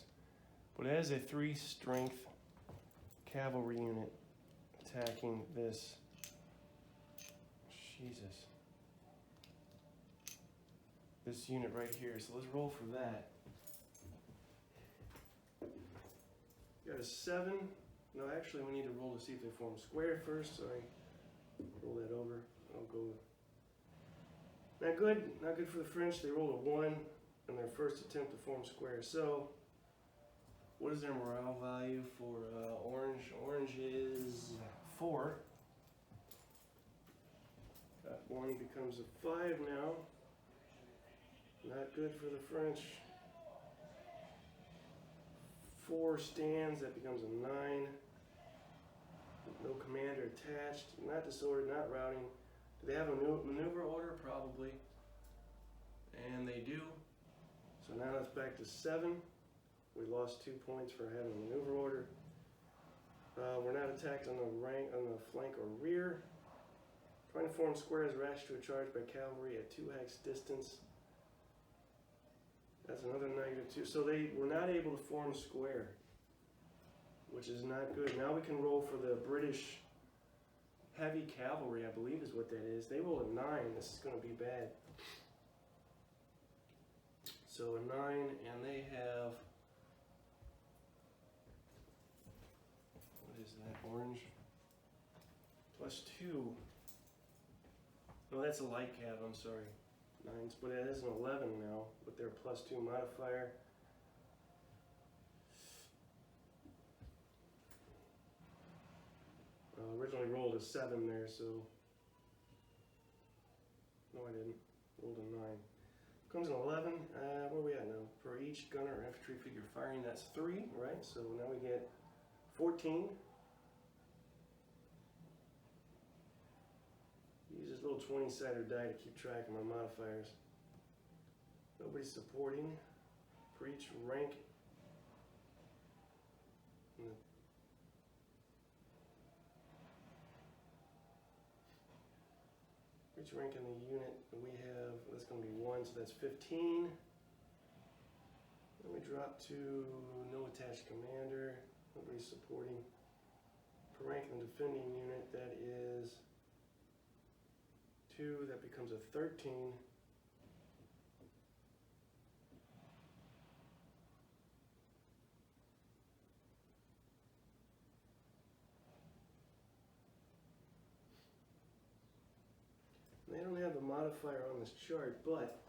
But it has a 3 strength cavalry unit attacking this. Jesus. This unit right here. So let's roll for that. Got a 7. No, actually we need to roll to see if they form square first. So I roll that over. I'll go. Not good. Not good for the French. They rolled a 1 in their first attempt to form square. So what is their morale value for orange? Orange is 4. That 1 becomes a 5 now. Not good for the French. 4 stands, that becomes a 9. No commander attached. Not disordered, not routing. Do they have a maneuver order? Probably. And they do. So now it's back to 7. We lost 2 points for having a maneuver order. We're not attacked on the flank or rear. Trying to form squares rash to a charge by cavalry at 2 hex distance. That's another -2. So they were not able to form square, which is not good. Now we can roll for the British heavy cavalry, I believe is what that is. They roll a 9. This is going to be bad. So a 9, and they have, what is that, orange? +2. No, that's a light cav, I'm sorry. 9s, but it is an 11 now with their +2 modifier. Originally rolled a 7 there, so no, I didn't. Rolled a 9. Comes an 11. Where are we at now? For each gunner or infantry figure firing, that's 3, right? So now we get 14. Use this little 20-sided die to keep track of my modifiers. Nobody's supporting. For each rank in the each rank in the unit we have, that's going to be 1, so that's 15. Then we drop to no attached commander. Nobody's supporting. Per rank in the defending unit, that is 2, that becomes a 13. They don't have the modifier on this chart, but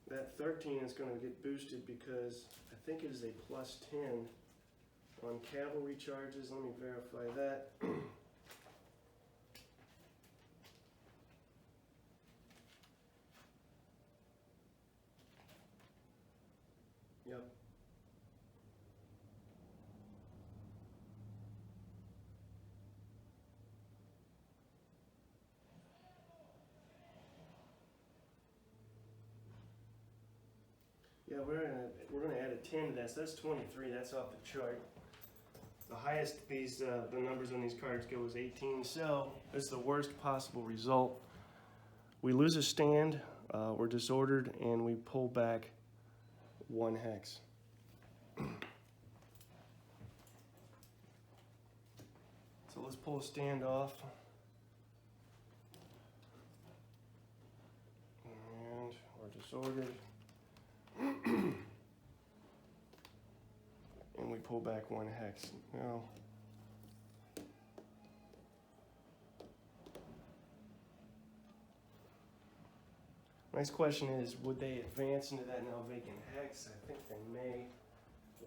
that 13 is going to get boosted because I think it is a +10 on cavalry charges. Let me verify that. Yep. Yeah, we're gonna add a 10 to that, so that's 23. That's off the chart. The highest the numbers on these cards go is 18. So this is the worst possible result. We lose a stand, we're disordered, and we pull back 1 hex. So let's pull a stand off. And we're disordered. And we pull back 1 hex. Now, next question is, would they advance into that now vacant hex? I think they may,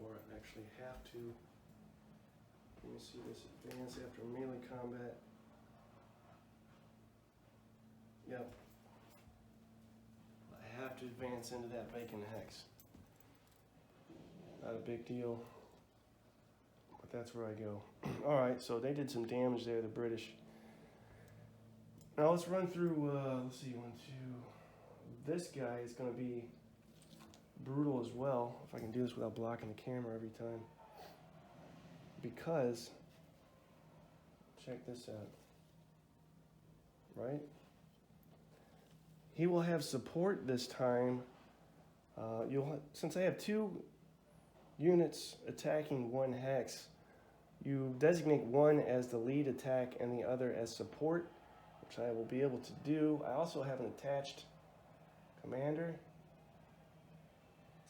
or actually have to. Let me see this advance after melee combat. Yep. I have to advance into that vacant hex. Not a big deal, but that's where I go. All right, so they did some damage there, the British. Now let's run through, let's see, 1, 2. This guy is going to be brutal as well, if I can do this without blocking the camera every time. Because check this out. Right? He will have support this time. Since I have 2 units attacking 1 hex, you designate one as the lead attack and the other as support, which I will be able to do. I also have an attached commander,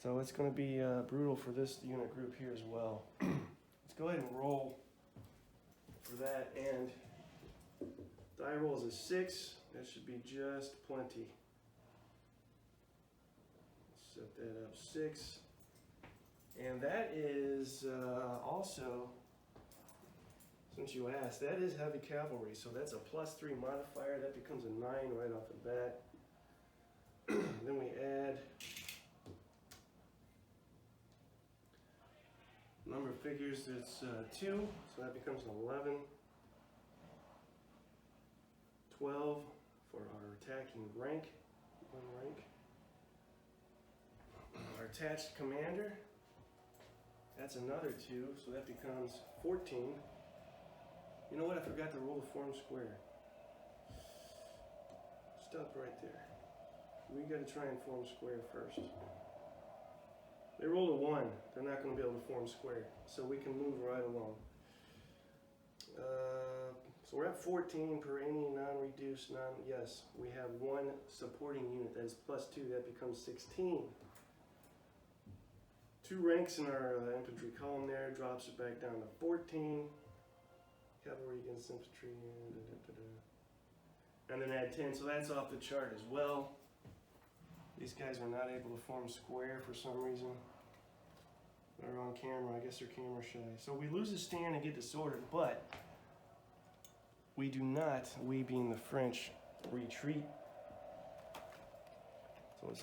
so it's going to be brutal for this unit group here as well. Let's go ahead and roll for that, and die roll is a 6. That should be just plenty. Set that up 6. And that is also, since you asked, that is heavy cavalry. So that's a +3 modifier. That becomes a 9 right off the bat. Then we add number of figures. That's 2. So that becomes an 11. 12 for our attacking rank. 1 rank. Our attached commander. That's another 2, so that becomes 14. You know what? I forgot to roll the form square. Stop right there. We got to try and form square first. They rolled a 1. They're not going to be able to form square, so we can move right along. So we're at 14 per any non-reduced, yes. We have 1 supporting unit that is +2. That becomes 16. 2 ranks in our infantry column there, drops it back down to 14. Cavalry against infantry, and then add 10. So that's off the chart as well. These guys are not able to form square for some reason. They're on camera. I guess they're camera shy. So we lose a stand and get disordered, but we do not, we being the French, retreat. So it's,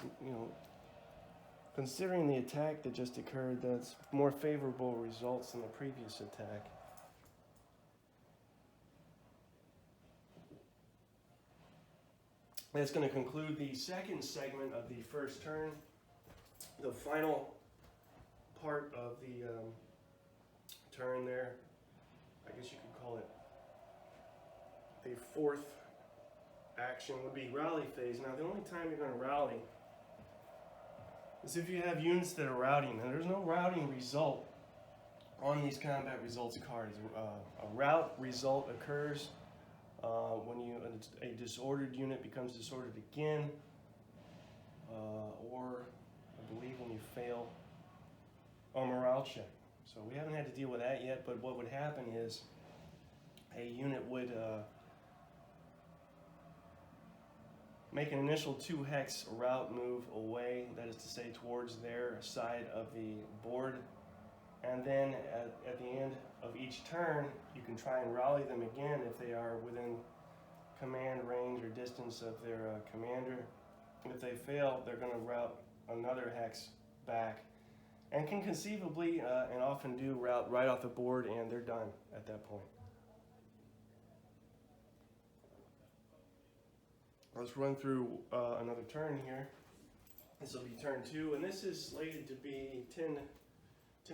considering the attack that just occurred, that's more favorable results than the previous attack. That's going to conclude the second segment of the first turn. The final part of the turn there, I guess you could call it the 4th action, would be rally phase. Now the only time you're going to rally is if you have units that are routing. Now there's no routing result on these combat results cards. A rout result occurs when a disordered unit becomes disordered again, or I believe when you fail a morale check. So we haven't had to deal with that yet, but what would happen is a unit would make an initial 2 hex route move away, that is to say towards their side of the board, and then at the end of each turn you can try and rally them again if they are within command range or distance of their commander. If they fail, they're going to route another hex back, and can conceivably and often do route right off the board, and they're done at that point. Let's run through another turn here. This will be turn 2, and this is slated to be 10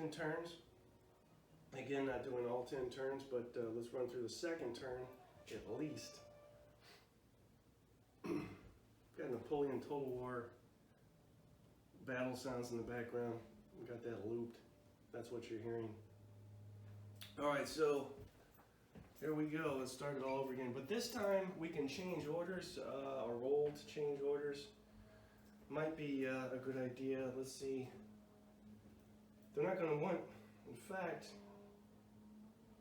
turns. Again, not doing all 10 turns, but let's run through the second turn at least. Got Napoleon Total War battle sounds in the background. We got that looped. That's what you're hearing. Alright, so here we go. Let's start it all over again. But this time we can change orders, or roll to change orders. Might be a good idea. Let's see. They're not going to want, in fact,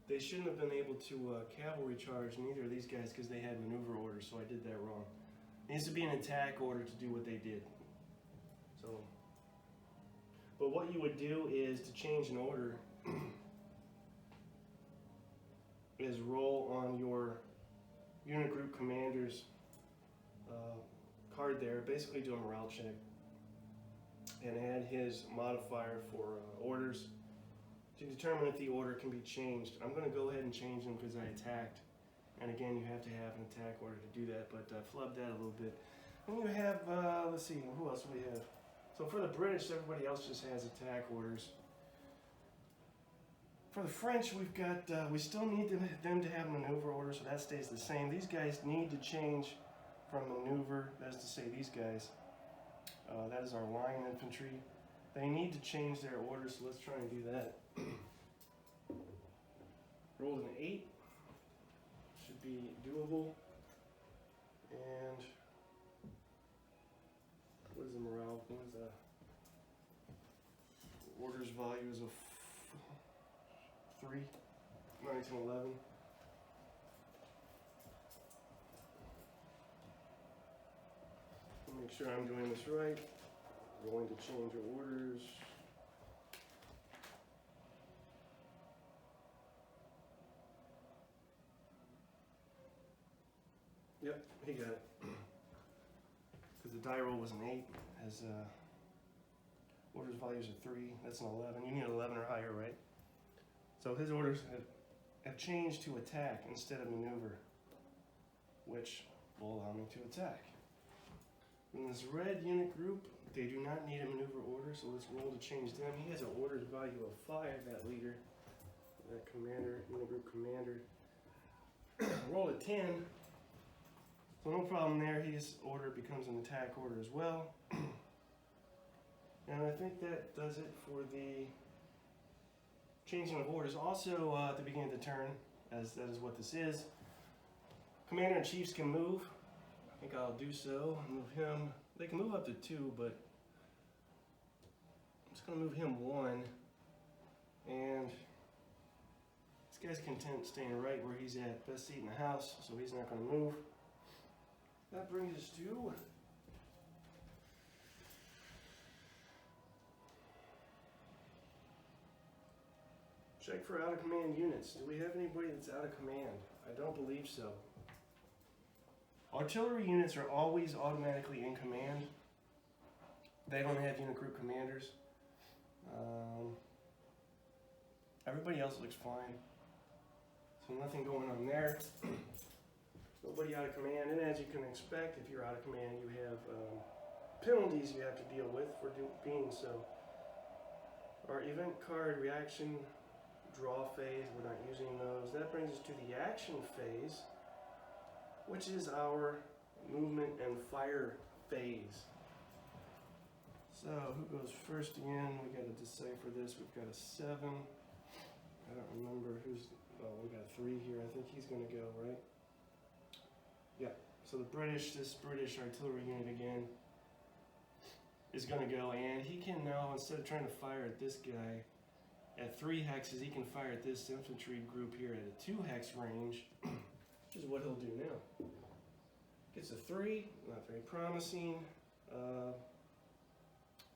they shouldn't have been able to cavalry charge neither of these guys because they had maneuver orders, so I did that wrong. It needs to be an attack order to do what they did. So, but what you would do is to change an order is roll on your unit group commander's card there, basically do a morale check, and add his modifier for orders to determine if the order can be changed. I'm going to go ahead and change them because I attacked, and again you have to have an attack order to do that, but flub that a little bit. And you have, let's see, who else do we have? So for the British, everybody else just has attack orders. For the French, we've got, we still need them to have maneuver order, so that stays the same. These guys need to change from maneuver, that is to say these guys. That is our line infantry. They need to change their order, so let's try and do that. Rolled an 8. Should be doable. And what is the morale? What is the orders value is a 3, 1911. Make sure I'm doing this right. We're going to change your orders. Yep, he got it. Because the die roll was an 8, as orders values are 3. That's an 11. You need 11 or higher, right? So his orders have changed to attack instead of maneuver, which will allow me to attack. In this red unit group, they do not need a maneuver order, so let's roll to change them. He has an orders value of 5, that leader, that commander, unit group commander. Roll a 10, so no problem there. His order becomes an attack order as well. And I think that does it for the changing of orders. Also, at the beginning of the turn, as that is what this is, Commander-in-Chiefs can move. I think I'll do so. Move him. They can move up to 2, but I'm just going to move him 1. And this guy's content staying right where he's at. Best seat in the house, so he's not going to move. That brings us to check for out of command units. Do we have anybody that's out of command? I don't believe so. Artillery units are always automatically in command. They don't have unit group commanders. Everybody else looks fine. So nothing going on there. Nobody out of command. And as you can expect, if you're out of command, you have penalties you have to deal with for being so. Our event card reaction draw phase, we're not using those. That brings us to the action phase, which is our movement and fire phase. So who goes first again? We got to decipher this. We've got a 7. I don't remember who's, oh, we got a 3 here. I think he's going to go, right? Yeah. So the this British artillery unit again is going to go, and he can now, instead of trying to fire at this guy at 3 hexes, he can fire at this infantry group here at a 2 hex range, which is what he'll do now. Gets a 3, not very promising.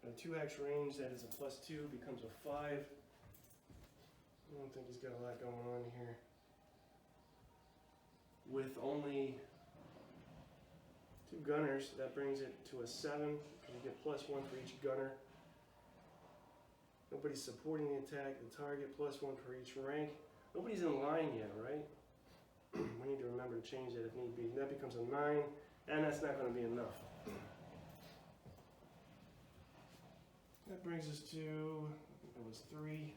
At a 2 hex range, that is a +2, becomes a 5. I don't think he's got a lot going on here. With only 2 gunners, that brings it to a 7. You get +1 for each gunner. Nobody's supporting the attack, the target, +1 for each rank. Nobody's in line yet, right? We need to remember to change that if need be. That becomes a 9, and that's not going to be enough. That brings us to, it was 3.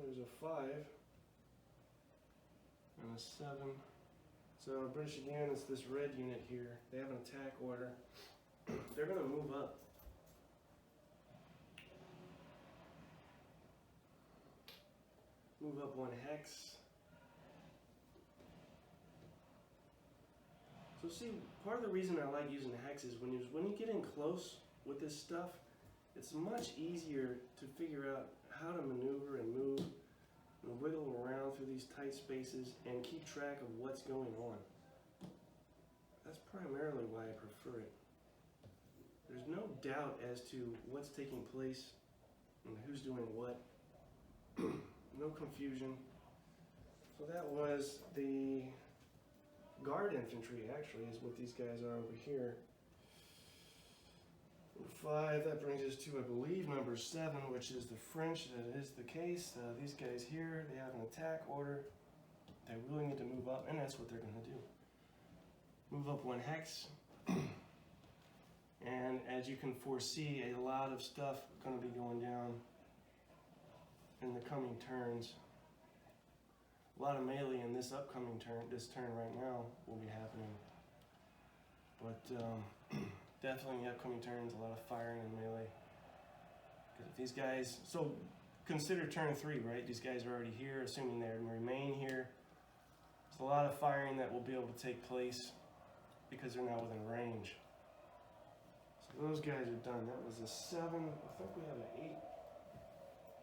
There's a 5. And a 7. So British again, it's this red unit here. They have an attack order. They're going to move up. Move up 1 hex. So see, part of the reason I like using the hex is when you get in close with this stuff, it's much easier to figure out how to maneuver and move and wiggle around through these tight spaces and keep track of what's going on. That's primarily why I prefer it. There's no doubt as to what's taking place and who's doing what. No confusion. So that was the guard infantry, actually, is what these guys are over here. Number 5, that brings us to, I believe, number 7, which is the French. That is the case. These guys here, they have an attack order. They really need to move up, and that's what they're going to do. Move up 1 hex. And as you can foresee, a lot of stuff going to be going down in the coming turns. A lot of melee in this upcoming turn, this turn right now will be happening. But definitely in the upcoming turns, a lot of firing and melee. Because if these guys, so consider turn 3, right? These guys are already here, assuming they remain here. There's a lot of firing that will be able to take place because they're now within range. So those guys are done. That was a 7. I think we have an 8.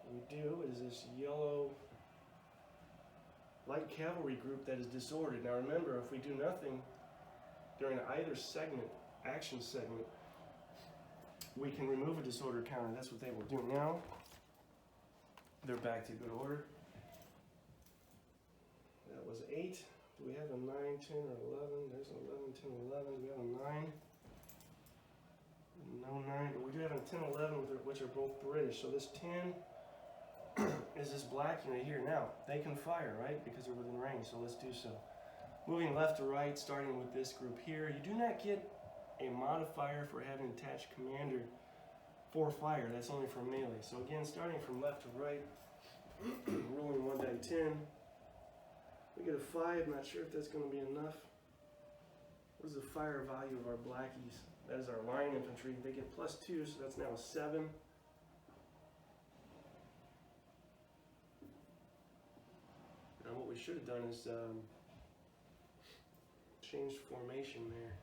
What we do is this yellow light cavalry group that is disordered. Now remember, if we do nothing during either segment, action segment, we can remove a disorder counter. That's what they will do now. They're back to good order. That was 8. Do we have a 9, 10, or 11? There's an 11, 10, 11. Do we have a 9? No 9, but we do have a 10, 11, which are both British. So this 10 is this black unit here. Now, they can fire, right? Because they're within range, so let's do so. Moving left to right, starting with this group here. You do not get a modifier for having attached commander for fire. That's only for melee. So again, starting from left to right, rolling 1 die 10. We get a 5, not sure if that's going to be enough. What is the fire value of our blackies? That is our line infantry. They get +2, so that's now a 7. Now what we should have done is changed formation there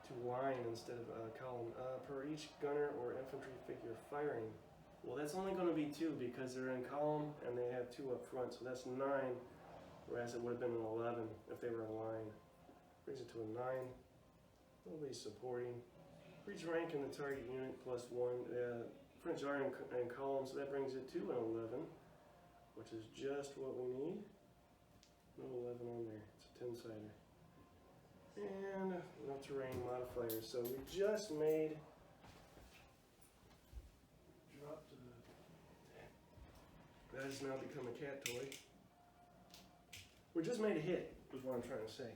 to line instead of column. Per each gunner or infantry figure firing. Well, that's only going to be 2 because they're in column and they have 2 up front, so that's 9, whereas it would have been an 11 if they were in line. Brings it to a 9. Nobody's supporting. For each rank in the target unit +1. French are in column, so that brings it to an 11, which is just what we need. No 11 on there. It's a 10-sider. And no terrain modifiers. So we just made. Drop to the. That has now become a cat toy. We just made a hit, is what I'm trying to say.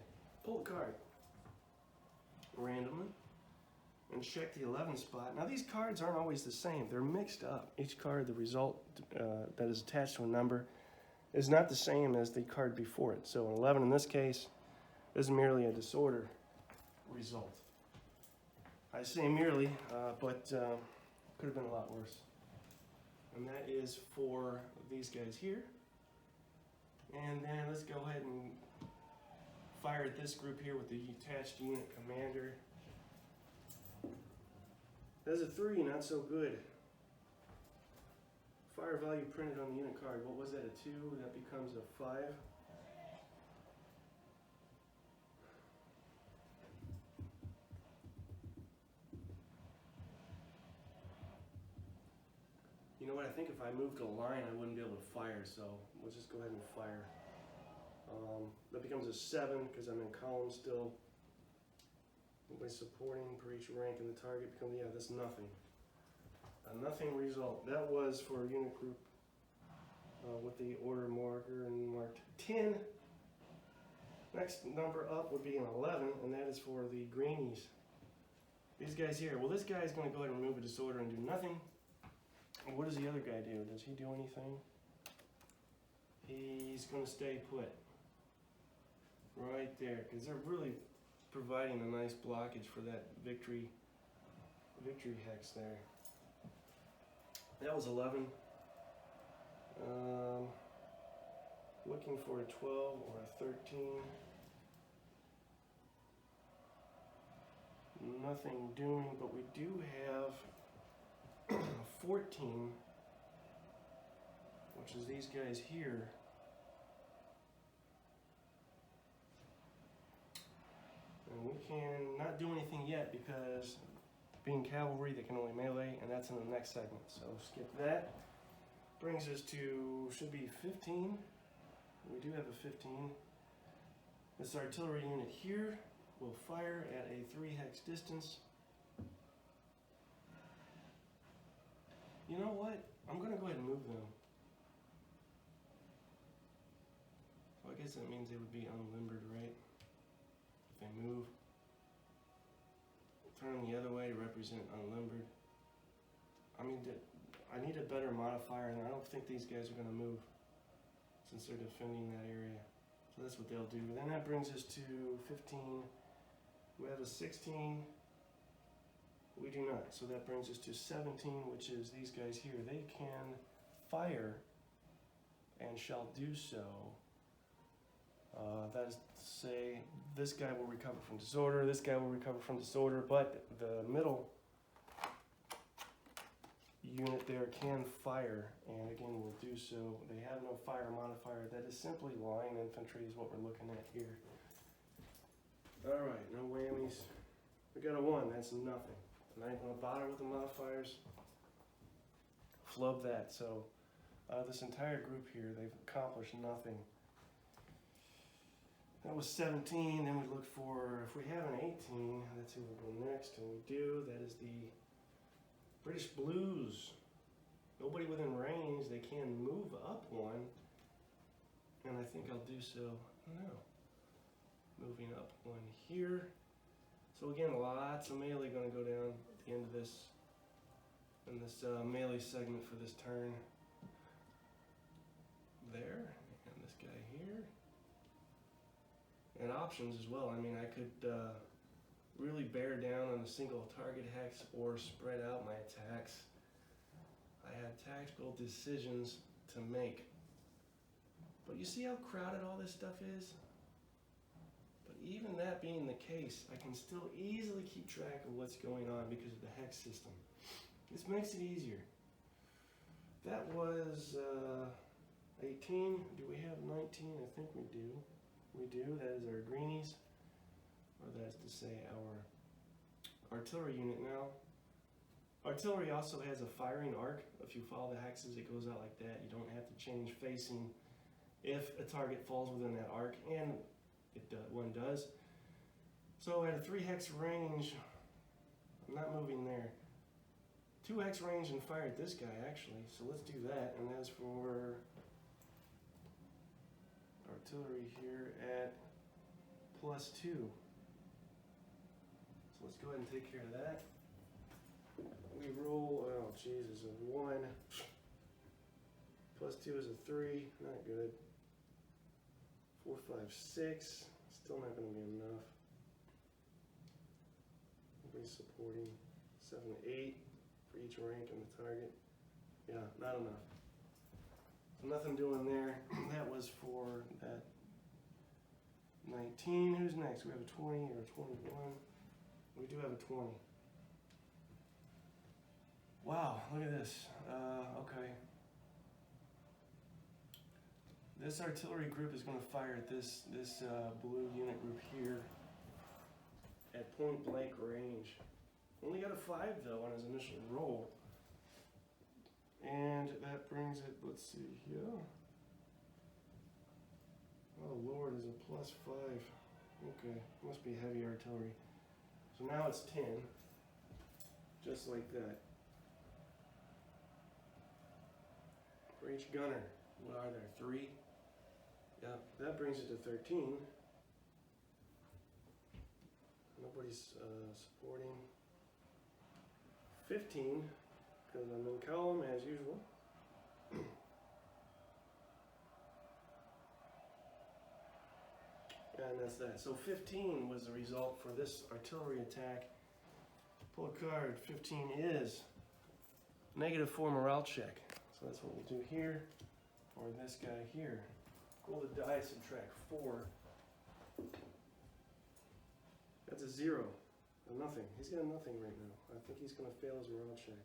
Pull a card randomly and check the 11 spot. Now these cards aren't always the same. They're mixed up. Each card, the result that is attached to a number, is not the same as the card before it. So an 11 in this case is merely a disorder result. I say merely, but could have been a lot worse. And that is for these guys here. And then let's go ahead and fire at this group here with the attached unit commander. That's a 3, not so good. Fire value printed on the unit card. What was that, a 2? That becomes a 5. You know what, I think if I moved a line, I wouldn't be able to fire, so we'll just go ahead and fire. That becomes a 7 because I'm in column still. Nobody supporting per each rank in the target becomes, yeah, that's nothing. A nothing result. That was for a unit group with the order marker and marked 10. Next number up would be an 11, and that is for the greenies. These guys here. Well, this guy is going to go ahead and remove a disorder and do nothing. And what does the other guy do? Does he do anything? He's going to stay put. Right there, because they're really providing a nice blockage for that victory hex there. That was 11. Looking for a 12 or a 13. Nothing doing, but we do have 14, which is these guys here. And we can not do anything yet because being cavalry, they can only melee, and that's in the next segment. So skip that. Brings us to, should be 15. We do have a 15. This artillery unit here will fire at a 3 hex distance. You know what? I'm going to go ahead and move them. So I guess that means they would be unlimbered, right? If they move. Turn them the other way to represent unlimbered. I mean, I need a better modifier, and I don't think these guys are going to move since they're defending that area. So that's what they'll do. Then that brings us to 15. We have a 16. We do not. So that brings us to 17, which is these guys here. They can fire and shall do so. That is to say, this guy will recover from disorder, this guy will recover from disorder, but the middle unit there can fire, and again will do so. They have no fire modifier. That is simply line infantry is what we're looking at here. Alright, no whammies. We got a 1, that's nothing. I'm not going to bother with the modifiers. Flub that. So this entire group here, they've accomplished nothing. That was 17, then we look for, if we have an 18, that's who we'll go next, and we do. That is the British Blues. Nobody within range, they can move up 1, and I think I'll do so now. Moving up 1 here. So again, lots of melee going to go down at the end of this, in this melee segment for this turn. There, and this guy here. And options as well. I mean, I could really bear down on a single target hex or spread out my attacks. I have tactical decisions to make. But you see how crowded all this stuff is? But even that being the case, I can still easily keep track of what's going on because of the hex system. This makes it easier. That was 18. Do we have 19? I think we do. We do. That is our greenies, or that is to say our artillery unit now. Artillery also has a firing arc. If you follow the hexes, it goes out like that. You don't have to change facing if a target falls within that arc, and one does. So at a 3 hex range, I'm not moving there. 2 hex range and fire at this guy actually. So let's do that, and that's for artillery here at +2. So let's go ahead and take care of that. We roll, oh Jesus, a 1. +2 is a 3, not good. 4, 5, 6, still not going to be enough. Nobody's supporting. 7, 8 for each rank and the target. Yeah, not enough. So nothing doing there. That was for that 19. Who's next? We have a 20 or a 21. We do have a 20. Wow, look at this. Okay. This artillery group is going to fire at this blue unit group here at point blank range. Only got a 5 though on his initial roll. And that brings it, let's see here. Oh Lord, is a +5. Okay, must be heavy artillery. So now it's 10, just like that. For each gunner, what are there, 3? Yeah, that brings it to 13. Nobody's supporting. 15, because I'm in column as usual. And that's that. So 15 was the result for this artillery attack. Pull a card. 15 is -4 morale check. So that's what we'll do here for this guy here. Roll the die, subtract 4. That's a 0. A nothing. He's got a nothing right now. I think he's going to fail his morale check.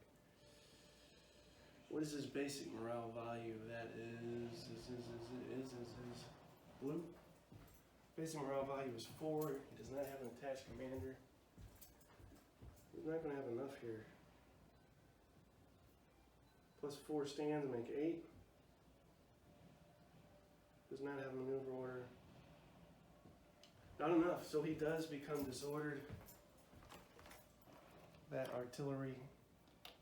What is his basic morale value? That is blue. Basic morale value is 4. He does not have an attached commander. He's not going to have enough here. +4 stands make 8. Does not have maneuver order. Not enough, so he does become disordered. That artillery,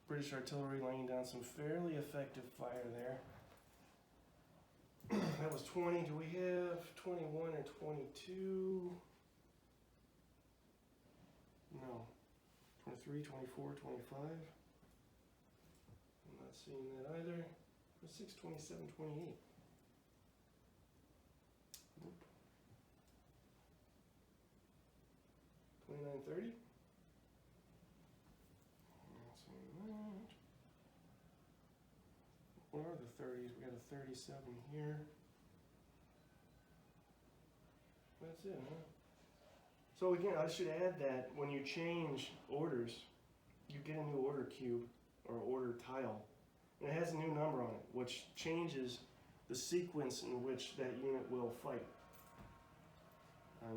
British artillery, laying down some fairly effective fire there. That was 20. Do we have 21 or 22? No. 23, 24, 25? I'm not seeing that either. For 627.28. Nope. 29.30. Not seeing that. Where are the 30s? We got a 37 here. That's it, huh? So again, I should add that when you change orders, you get a new order cube or order tile. And it has a new number on it, which changes the sequence in which that unit will fight.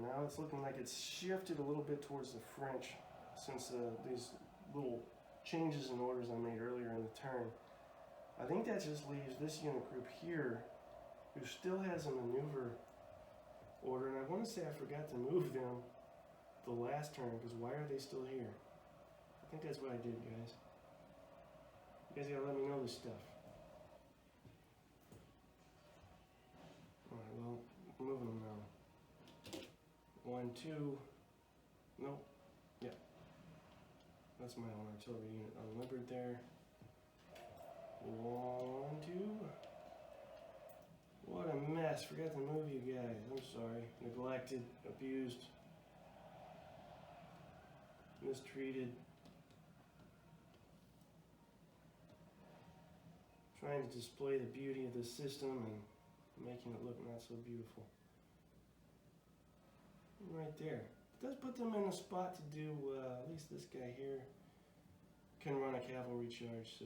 Now it's looking like it's shifted a little bit towards the French since these little changes in orders I made earlier in the turn. I think that just leaves this unit group here, who still has a maneuver order, and I want to say I forgot to move them the last turn, because why are they still here? I think that's what I did, guys. You guys gotta let me know this stuff. Alright, well, I'm moving them now. 1, 2, nope, yeah. That's my own artillery unit unlimbered there. 1, 2. What a mess, forgot to move you guys, I'm sorry. Neglected, abused, mistreated. Trying to display the beauty of this system and making it look not so beautiful. Right there. It does put them in a spot to do, at least this guy here can run a cavalry charge, so.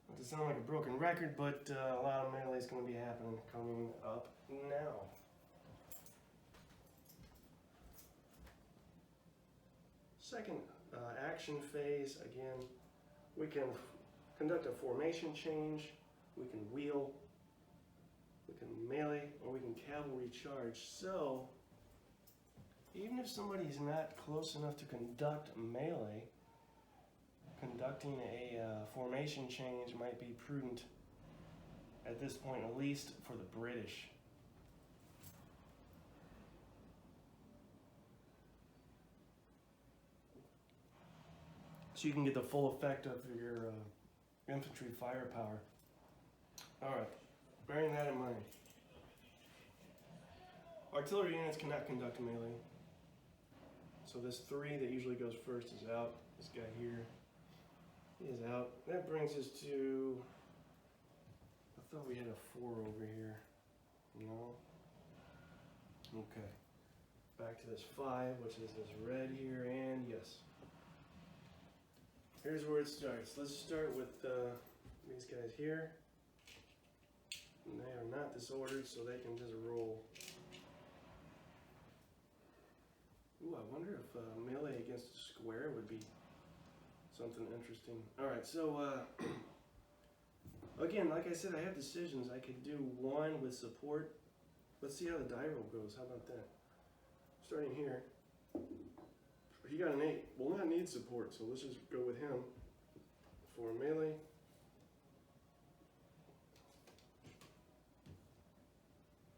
Not to sound like a broken record, but a lot of melee is going to be happening coming up now. Second action phase, again, we can conduct a formation change, we can wheel, we can melee, or we can cavalry charge. So, even if somebody's not close enough to conduct melee, conducting a formation change might be prudent at this point, at least for the British. So you can get the full effect of your infantry firepower. Alright, bearing that in mind. Artillery units cannot conduct melee. So this 3 that usually goes first is out. This guy here is out. That brings us to, I thought we had a 4 over here. No? Okay. Back to this 5, which is this red here, and yes. Here's where it starts. Let's start with these guys here. And they are not disordered, so they can just roll. Ooh, I wonder if melee against a square would be something interesting. Alright, so again, like I said, I have decisions. I could do 1 with support. Let's see how the die roll goes. How about that? Starting here. He got an 8. Will not need support, so let's just go with him for melee.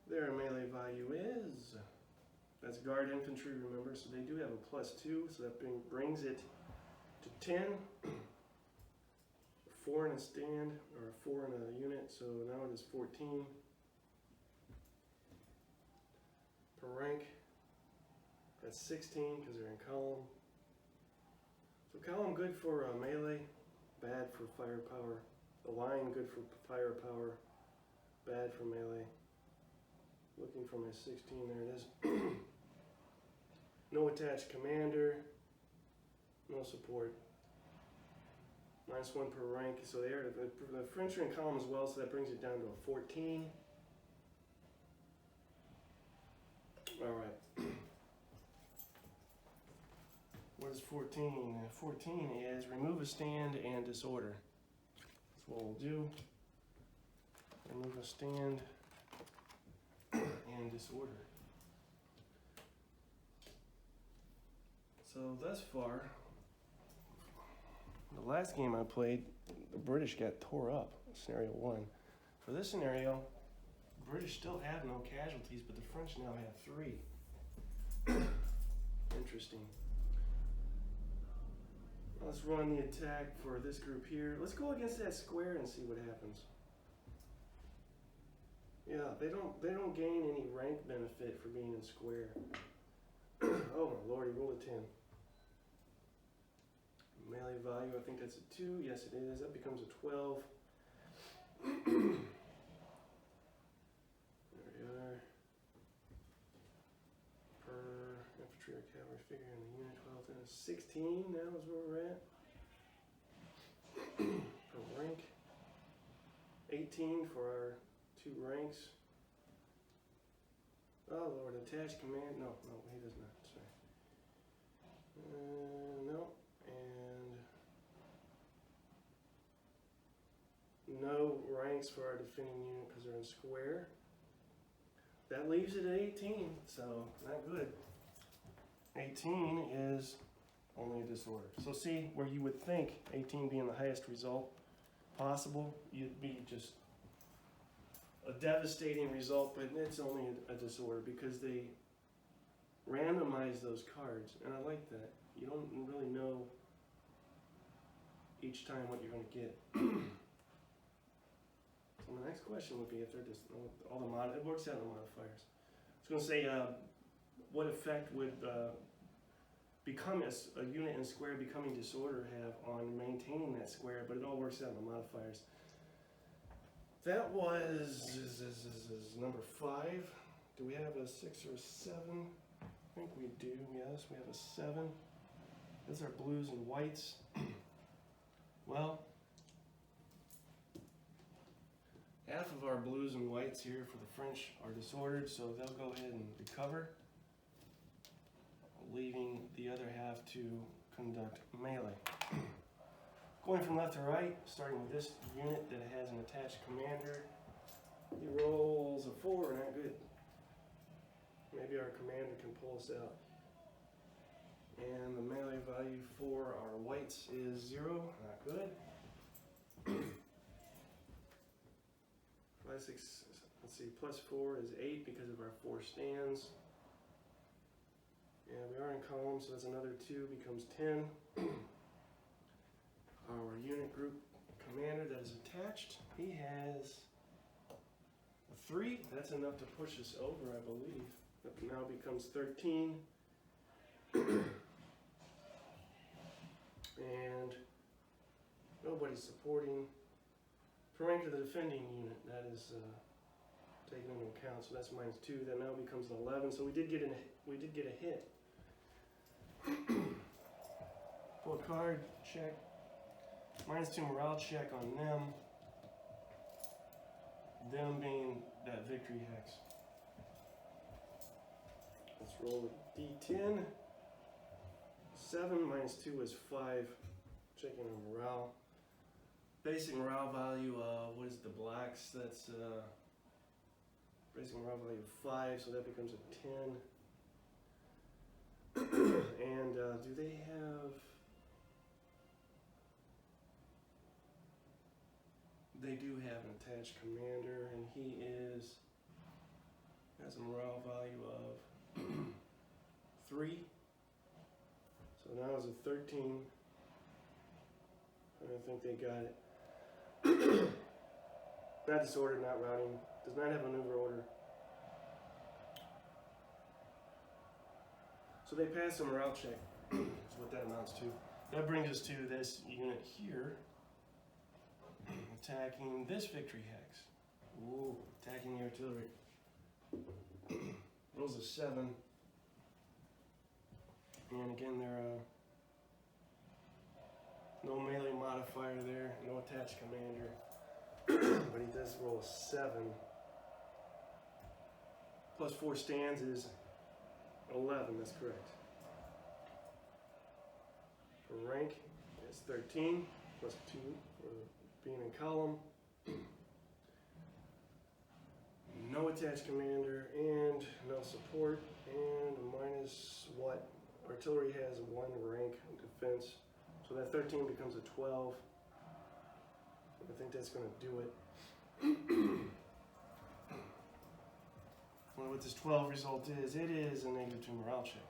Their melee value is, that's guard infantry, remember, so they do have a +2, so that brings it to 10. 4 in a stand, or 4 in a unit, so now it is 14 per rank. That's 16 because they're in column. So column good for melee, bad for firepower. The line good for firepower, bad for melee. Looking for my 16, there it is. No attached commander, no support. -1 per rank, so they are the French are in column as well, so that brings it down to a 14. All right. What is 14? 14 is remove a stand and disorder. That's what we'll do. Remove a stand and disorder. So thus far, the last game I played, the British got tore up, scenario 1. For this scenario, the British still have no casualties, but the French now have 3. Interesting. Let's run the attack for this group here. Let's go against that square and see what happens. Yeah, they don't gain any rank benefit for being in square. Oh my lordy, roll a 10. Melee value, I think that's a 2. Yes, it is. That becomes a 12. There we are. Per infantry or cavalry figure in the unit 12 and 16 now is where we're at. Per rank. 18 for our 2 ranks. Oh Lord, attached command. No, he does not. Sorry. No. And no ranks for our defending unit because they're in square. That leaves it at 18, so not good. 18 is only a disorder. So see, where you would think 18 being the highest result possible, you'd be just a devastating result, but it's only a disorder because they randomize those cards, and I like that. You don't really know each time what you're going to get. So my next question would be if they're just all the it works out in the modifiers. I was going to say what effect would become a unit in square becoming disorder have on maintaining that square, but it all works out in the modifiers. That was number 5. Do we have a 6 or a 7? I think we do. Yes, we have a 7. Those are blues and whites. Well, half of our blues and whites here for the French are disordered, so they'll go ahead and recover, leaving the other half to conduct melee. Going from left to right, starting with this unit that has an attached commander. He rolls a 4, not good. Maybe our commander can pull us out. And the melee value for our whites is 0, not good. 5, 6, let's see, plus 4 is 8 because of our 4 stands. And we are in column, so that's another 2, becomes 10. Our unit group commander that is attached, he has a 3. That's enough to push us over, I believe. That now becomes 13. And nobody's supporting. Per rank of the defending unit, that is taken into account, so that's -2. That now becomes an 11. So we did get a hit. Pull a card, check. -2 morale check on them. Them being that victory hex. Let's roll a d10. 7 -2 is 5. Checking on morale. Basic morale value of, what is the blacks? That's basic morale value of 5, so that becomes a 10. And do they have... They do have an attached commander, and he has a morale value of 3. So now it's a 13. I don't think they got it. Not disordered, not routing. Does not have maneuver order. So they pass a morale check. That's what that amounts to. That brings us to this unit here. Attacking this victory hex. Ooh, attacking the artillery. Rolls a 7. And again, there no melee modifier there, no attached commander. But he does roll a 7. Plus 4 stands is 11, that's correct. For rank, it's 13, plus 2 for being in column. No attached commander, and no support, and minus what? Artillery has 1 rank defense, so that 13 becomes a 12. I think that's going to do it. Well, what this 12 result is, it is a -2 morale check.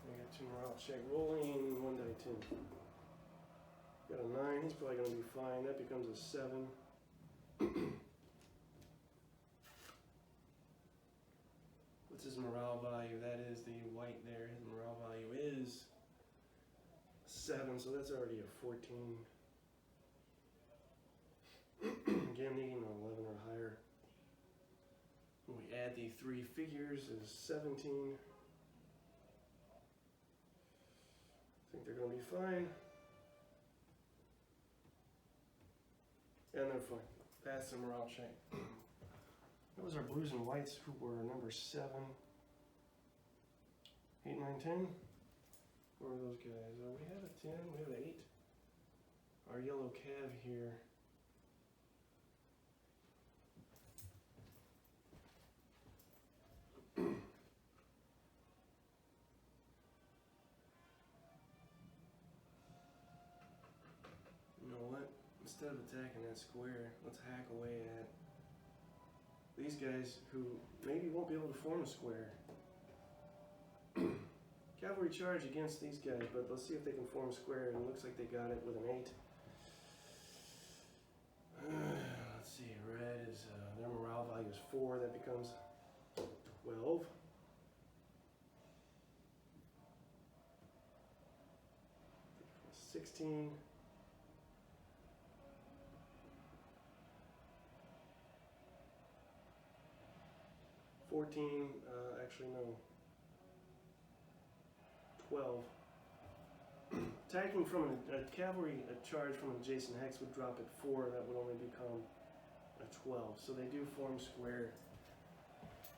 -2 2 morale check. Rolling 1 die 10. Got a 9. He's probably going to be fine. That becomes a 7. What's his morale value? That is the white there. His morale value is 7, so that's already a 14. Again, needing an 11 or higher. When we add the 3 figures is 17. I think they're going to be fine. And they're fine. Pass the morale check. That was our blues and whites, who were number 7, 8, 9, 10. Where are those guys? We have a 10, we have an 8. Our yellow cav here. You know what? Instead of attacking that square, let's hack away at these guys who maybe won't be able to form a square. Cavalry charge against these guys, but let's see if they can form a square, and it looks like they got it with an 8. Let's see, red is, their morale value is 4, that becomes 12. $16. 14, actually no, 12. Attacking from a cavalry charge from an adjacent hex would drop at 4, that would only become a 12. So they do form square.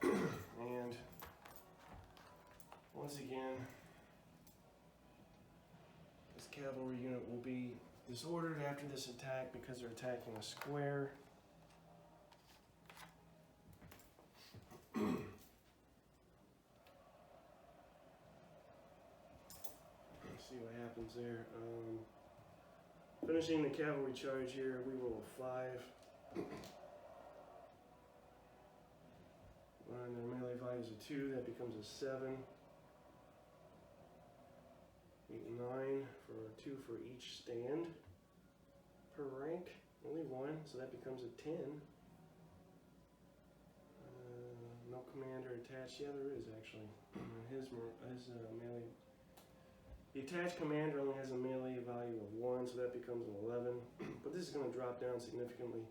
And once again, this cavalry unit will be disordered after this attack because they're attacking a square. Let's see what happens there. Finishing the cavalry charge here, we roll a 5. And their melee value is a 2, that becomes a 7. 8 and 9 for 2 for each stand per rank. Only 1, so that becomes a 10. No commander attached. Yeah, there is actually. His melee. The attached commander only has a melee value of 1, so that becomes an 11. But this is going to drop down significantly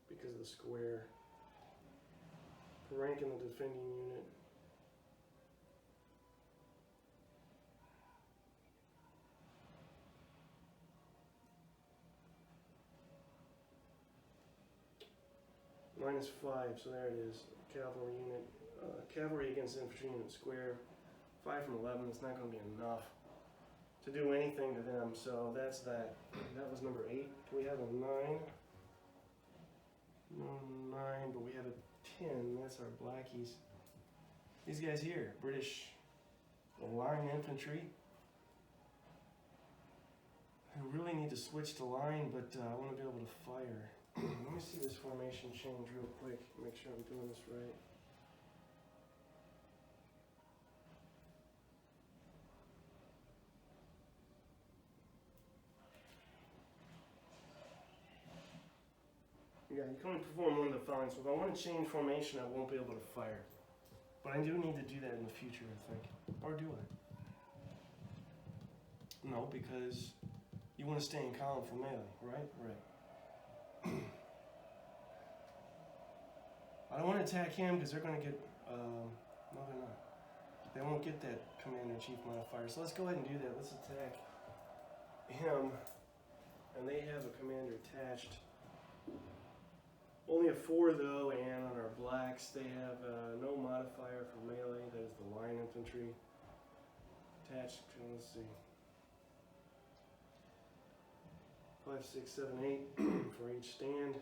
because of the square. Per rank in the defending unit. -5, so there it is. Cavalry unit, cavalry against infantry unit square. 5 from 11, it's not going to be enough to do anything to them, so that's that. That was number 8. We have a 9. No 9, but we have a 10. That's our blackies. These guys here, British line infantry. I really need to switch to line, but I want to be able to fire. Let me see this formation change real quick, make sure I'm doing this right. Yeah, you can only perform one of the following, so if I want to change formation, I won't be able to fire. But I do need to do that in the future, I think. Or do I? No, because you want to stay in column for melee, right? Right. I don't want to attack him because they're going to get, no they're not. They won't get that Commander-in-Chief modifier. So let's go ahead and do that. Let's attack him. And they have a commander attached. Only a 4 though, and on our blacks they have no modifier for melee. That is the line infantry. Attached to, let's see. 5, 6, 7, 8 for each stand.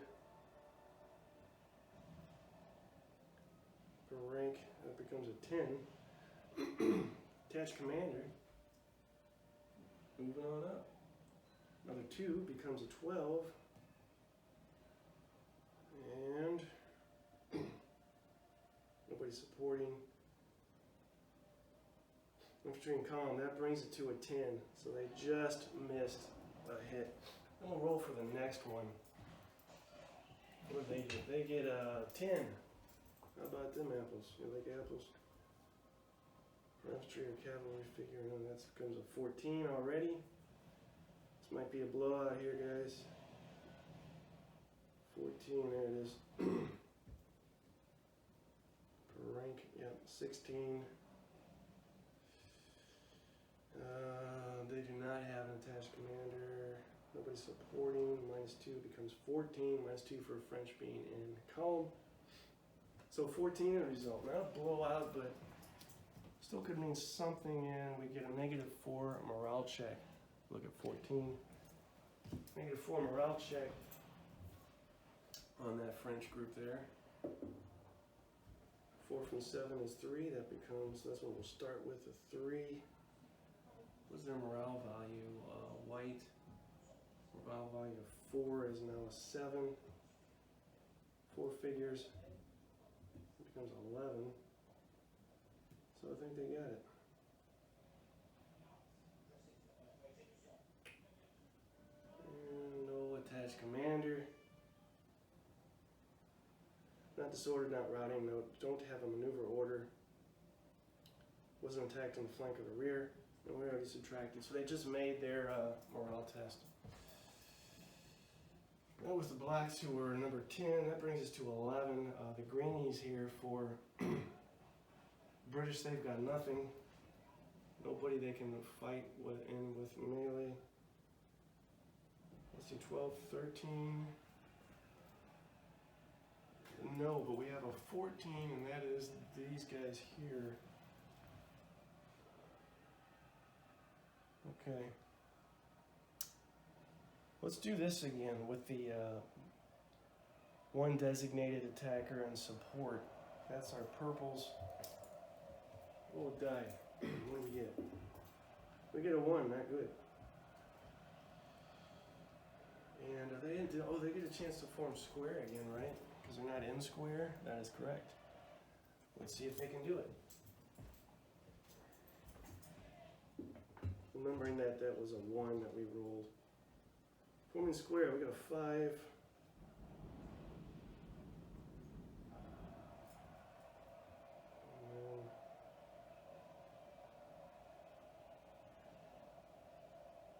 Per rank, that becomes a 10. Attached commander. Moving on up. Another 2 becomes a 12. And nobody supporting. infantry in column. That brings it to a 10. So they just missed a hit. I'm gonna roll for the next one. What did they get? They get a 10. How about them apples? You like apples? For infantry or cavalry figure, and that becomes a 14 already. This might be a blowout here, guys. 14, there it is. Per rank, yep, 16. They do not have an attached commander. Nobody supporting. -2 becomes 14. -2 for French being in column. So 14 in the result. Not a blowout, but still could mean something. And we get a -4 morale check. Look at 14. -4 morale check on that French group there. 4 from 7 is 3. That becomes, that's what we'll start with, a 3. What's their morale value? White. Morale value of 4 is now a 7. 4 figures. It becomes 11. So I think they got it. And no attached commander. Not disordered, not routing. No, don't have a maneuver order. Wasn't attacked on the flank or the rear. And we already subtracted. So they just made their morale test. Now with the blacks, who were number 10, that brings us to 11. The greenies here for British, they've got nothing. Nobody they can fight with melee. Let's see, 12, 13. No, but we have a 14, and that is these guys here. Okay. Let's do this again with the one designated attacker and support. That's our purples. Oh, die. What do we get? We get a 1, not good. And are they into, oh, they get a chance to form square again, right? Because they're not in square. That is correct. Let's see if they can do it. Remembering that that was a 1 that we rolled. Forming square, we got a 5.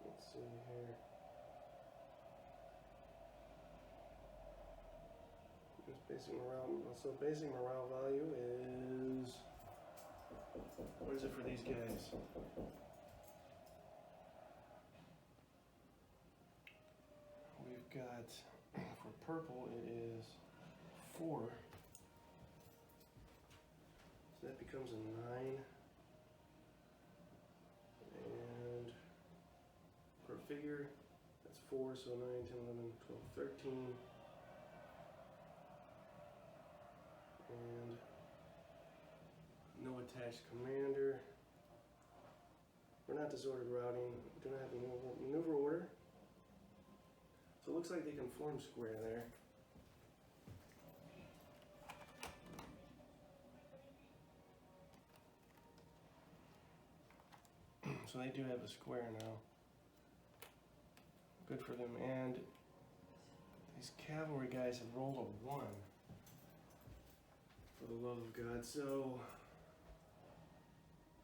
Let's see here. Basic morale. So basic morale value is, what is it for these guys? We've got, for purple, it is 4. So that becomes a 9. And per figure, that's 4, so 9, 10, 11, 12, 13. And no attached commander. We're not disordered routing. We do not have a maneuver order. So it looks like they can form square there. So they do have a square now. Good for them. And these cavalry guys have rolled a 1. For the love of God. So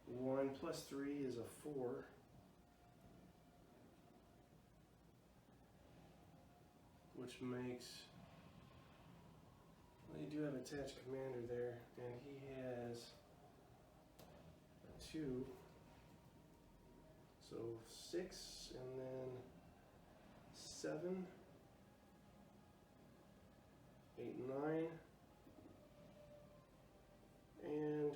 1 plus 3 is a 4. Which makes, well, you do have attached commander there, and he has a 2. So 6, and then 7, 8, 9. And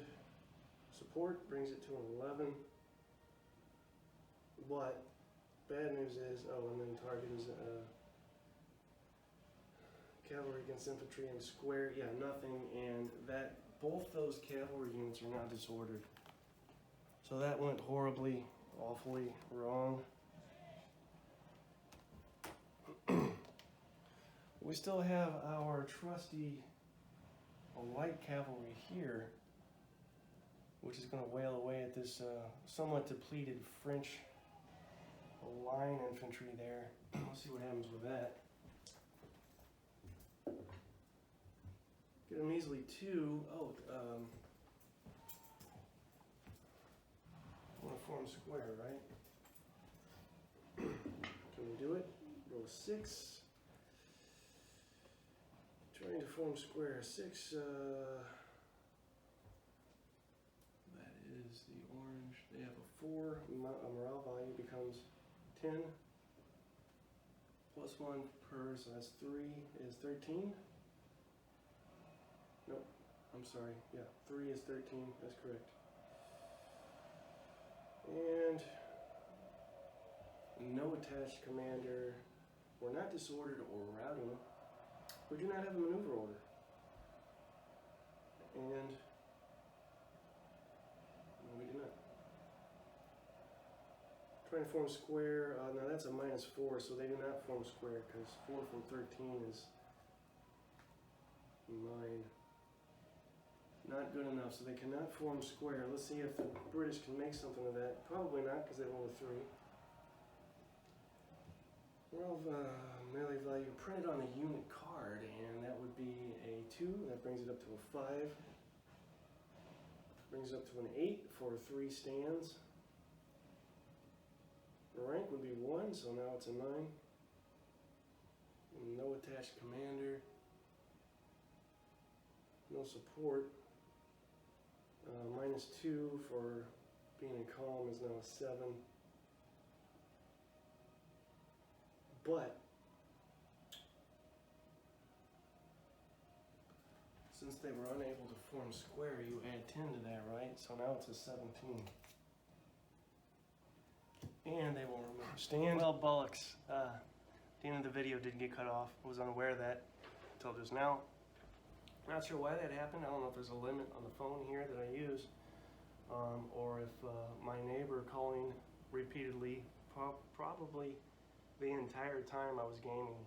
support brings it to an 11. But bad news is, oh, and then target is cavalry against infantry and square. Yeah, nothing. And that both those cavalry units are not disordered. So that went horribly, awfully wrong. We still have our trusty light cavalry here. which is going to wail away at this somewhat depleted French line infantry there. We'll see what happens with that. Get a measly 2. Oh, I want to form square, right? Can we do it? Roll 6. Trying to form square. 6, that is the orange. They have a 4. Morale value becomes 10. Plus 1 per, so that's 3 is 13. Nope, I'm sorry. Yeah, 3 is 13. That's correct. And no attached commander. We're not disordered or routing. We do not have a maneuver order. And no, we do not. Trying to form square. Now that's a -4, so they do not form square because 4 from 13 is 9. Not good enough, so they cannot form square. Let's see if the British can make something of that. Probably not because they roll a 3. Well, melee value printed on a unit card, and that would be a 2. That brings it up to a 5. Brings it up to an 8 for 3 stands. The rank would be 1, so now it's a 9. No attached commander. No support. -2 for being in calm is now a 7. But since they were unable to form square, you add 10 to that, right? So now it's a 17. And they will remove stand. Well, bollocks. The end of the video didn't get cut off. I was unaware of that until just now. Not sure why that happened. I don't know if there's a limit on the phone here that I use, or if my neighbor calling repeatedly, probably the entire time I was gaming,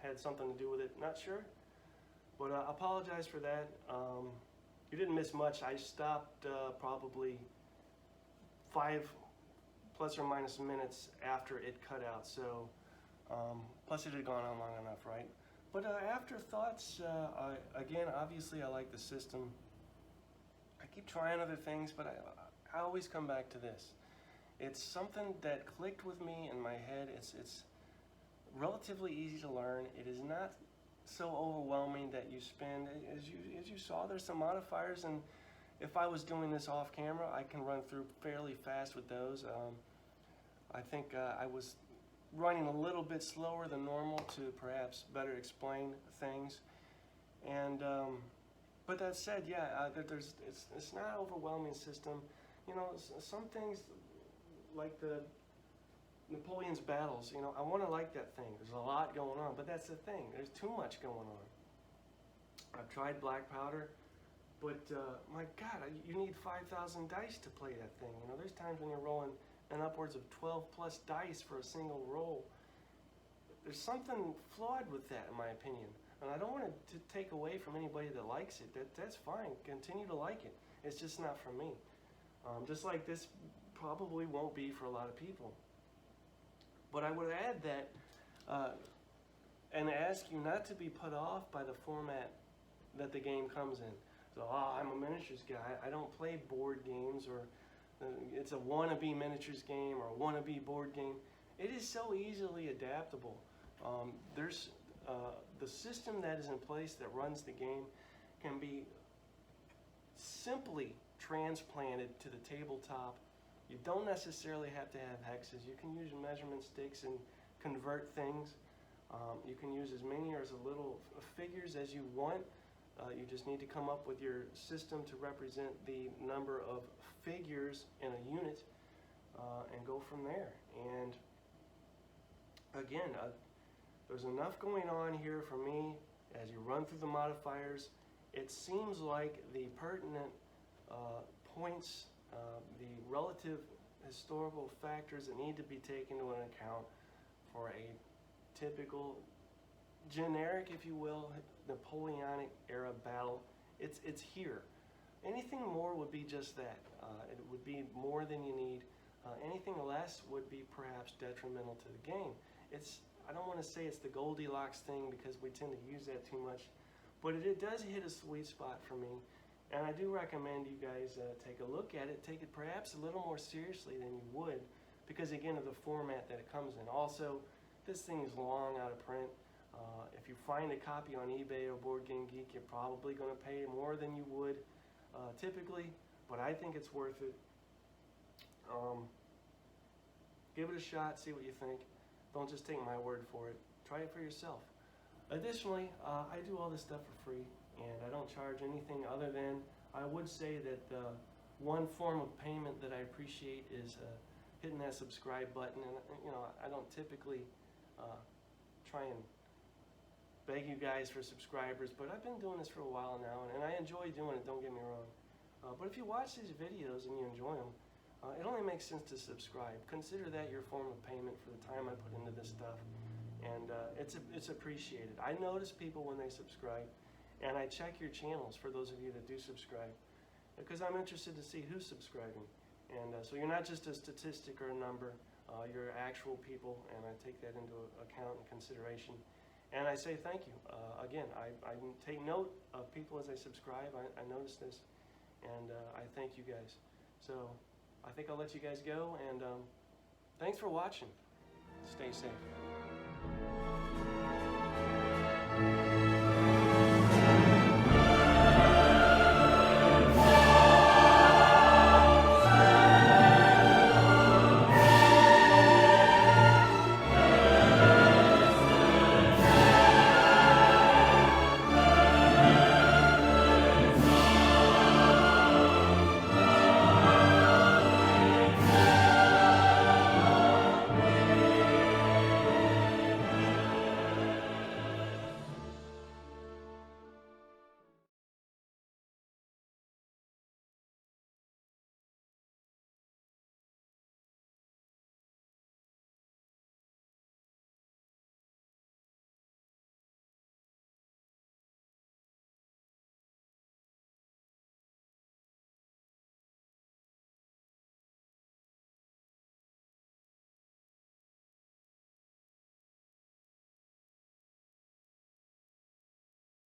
had something to do with it. Not sure, but I apologize for that. You didn't miss much. I stopped probably 5 plus or minus minutes after it cut out. So plus it had gone on long enough, right? But afterthoughts, again, obviously I like the system. I keep trying other things, but I always come back to this. It's something that clicked with me in my head. It's relatively easy to learn. It is not so overwhelming that you spend, as you saw, there's some modifiers, and if I was doing this off camera, I can run through fairly fast with those. I think I was running a little bit slower than normal to perhaps better explain things, and but that said, yeah, it's not an overwhelming system. You know, some things like the Napoleon's battles, you know, I want to like that thing. There's a lot going on, but that's the thing. There's too much going on. I've tried black powder, but my God, you need 5,000 dice to play that thing. You know, there's times when you're rolling and upwards of 12 plus dice for a single roll. There's something flawed with that, in my opinion. And I don't want to take away from anybody that likes it. That's fine. Continue to like it. It's just not for me. Just like this probably won't be for a lot of people. But I would add that and ask you not to be put off by the format that the game comes in. So, I'm a miniatures guy. I don't play board games, or it's a wannabe miniatures game or a wannabe board game. It is so easily adaptable. There's the system that is in place that runs the game can be simply transplanted to the tabletop. You don't necessarily have to have hexes. You can use measurement sticks and convert things. You can use as many or as little figures as you want. You just need to come up with your system to represent the number of figures in a unit and go from there. And again, there's enough going on here for me as you run through the modifiers. It seems like the pertinent points, the relative historical factors that need to be taken into account for a typical generic, if you will, Napoleonic era battle, it's here. Anything more would be just that. It would be more than you need. Anything less would be perhaps detrimental to the game. I don't want to say it's the Goldilocks thing because we tend to use that too much, but it does hit a sweet spot for me. And I do recommend you guys take a look at it, take it perhaps a little more seriously than you would, because again of the format that it comes in. Also, this thing is long out of print. If you find a copy on eBay or Board Game Geek, you're probably going to pay more than you would typically, but I think it's worth it. Give it a shot, see what you think. Don't just take my word for it. Try it for yourself. Additionally, I do all this stuff for free, and I don't charge anything other than, I would say that the one form of payment that I appreciate is hitting that subscribe button. And I don't typically try and beg you guys for subscribers, but I've been doing this for a while now, and I enjoy doing it, don't get me wrong. But if you watch these videos and you enjoy them, it only makes sense to subscribe. Consider that your form of payment for the time I put into this stuff, and it's appreciated. I notice people when they subscribe, and I check your channels for those of you that do subscribe, because I'm interested to see who's subscribing. And so you're not just a statistic or a number, you're actual people, and I take that into account and consideration. And I say thank you. Again, I take note of people as they subscribe. I notice this, and I thank you guys. So I think I'll let you guys go, and thanks for watching. Stay safe.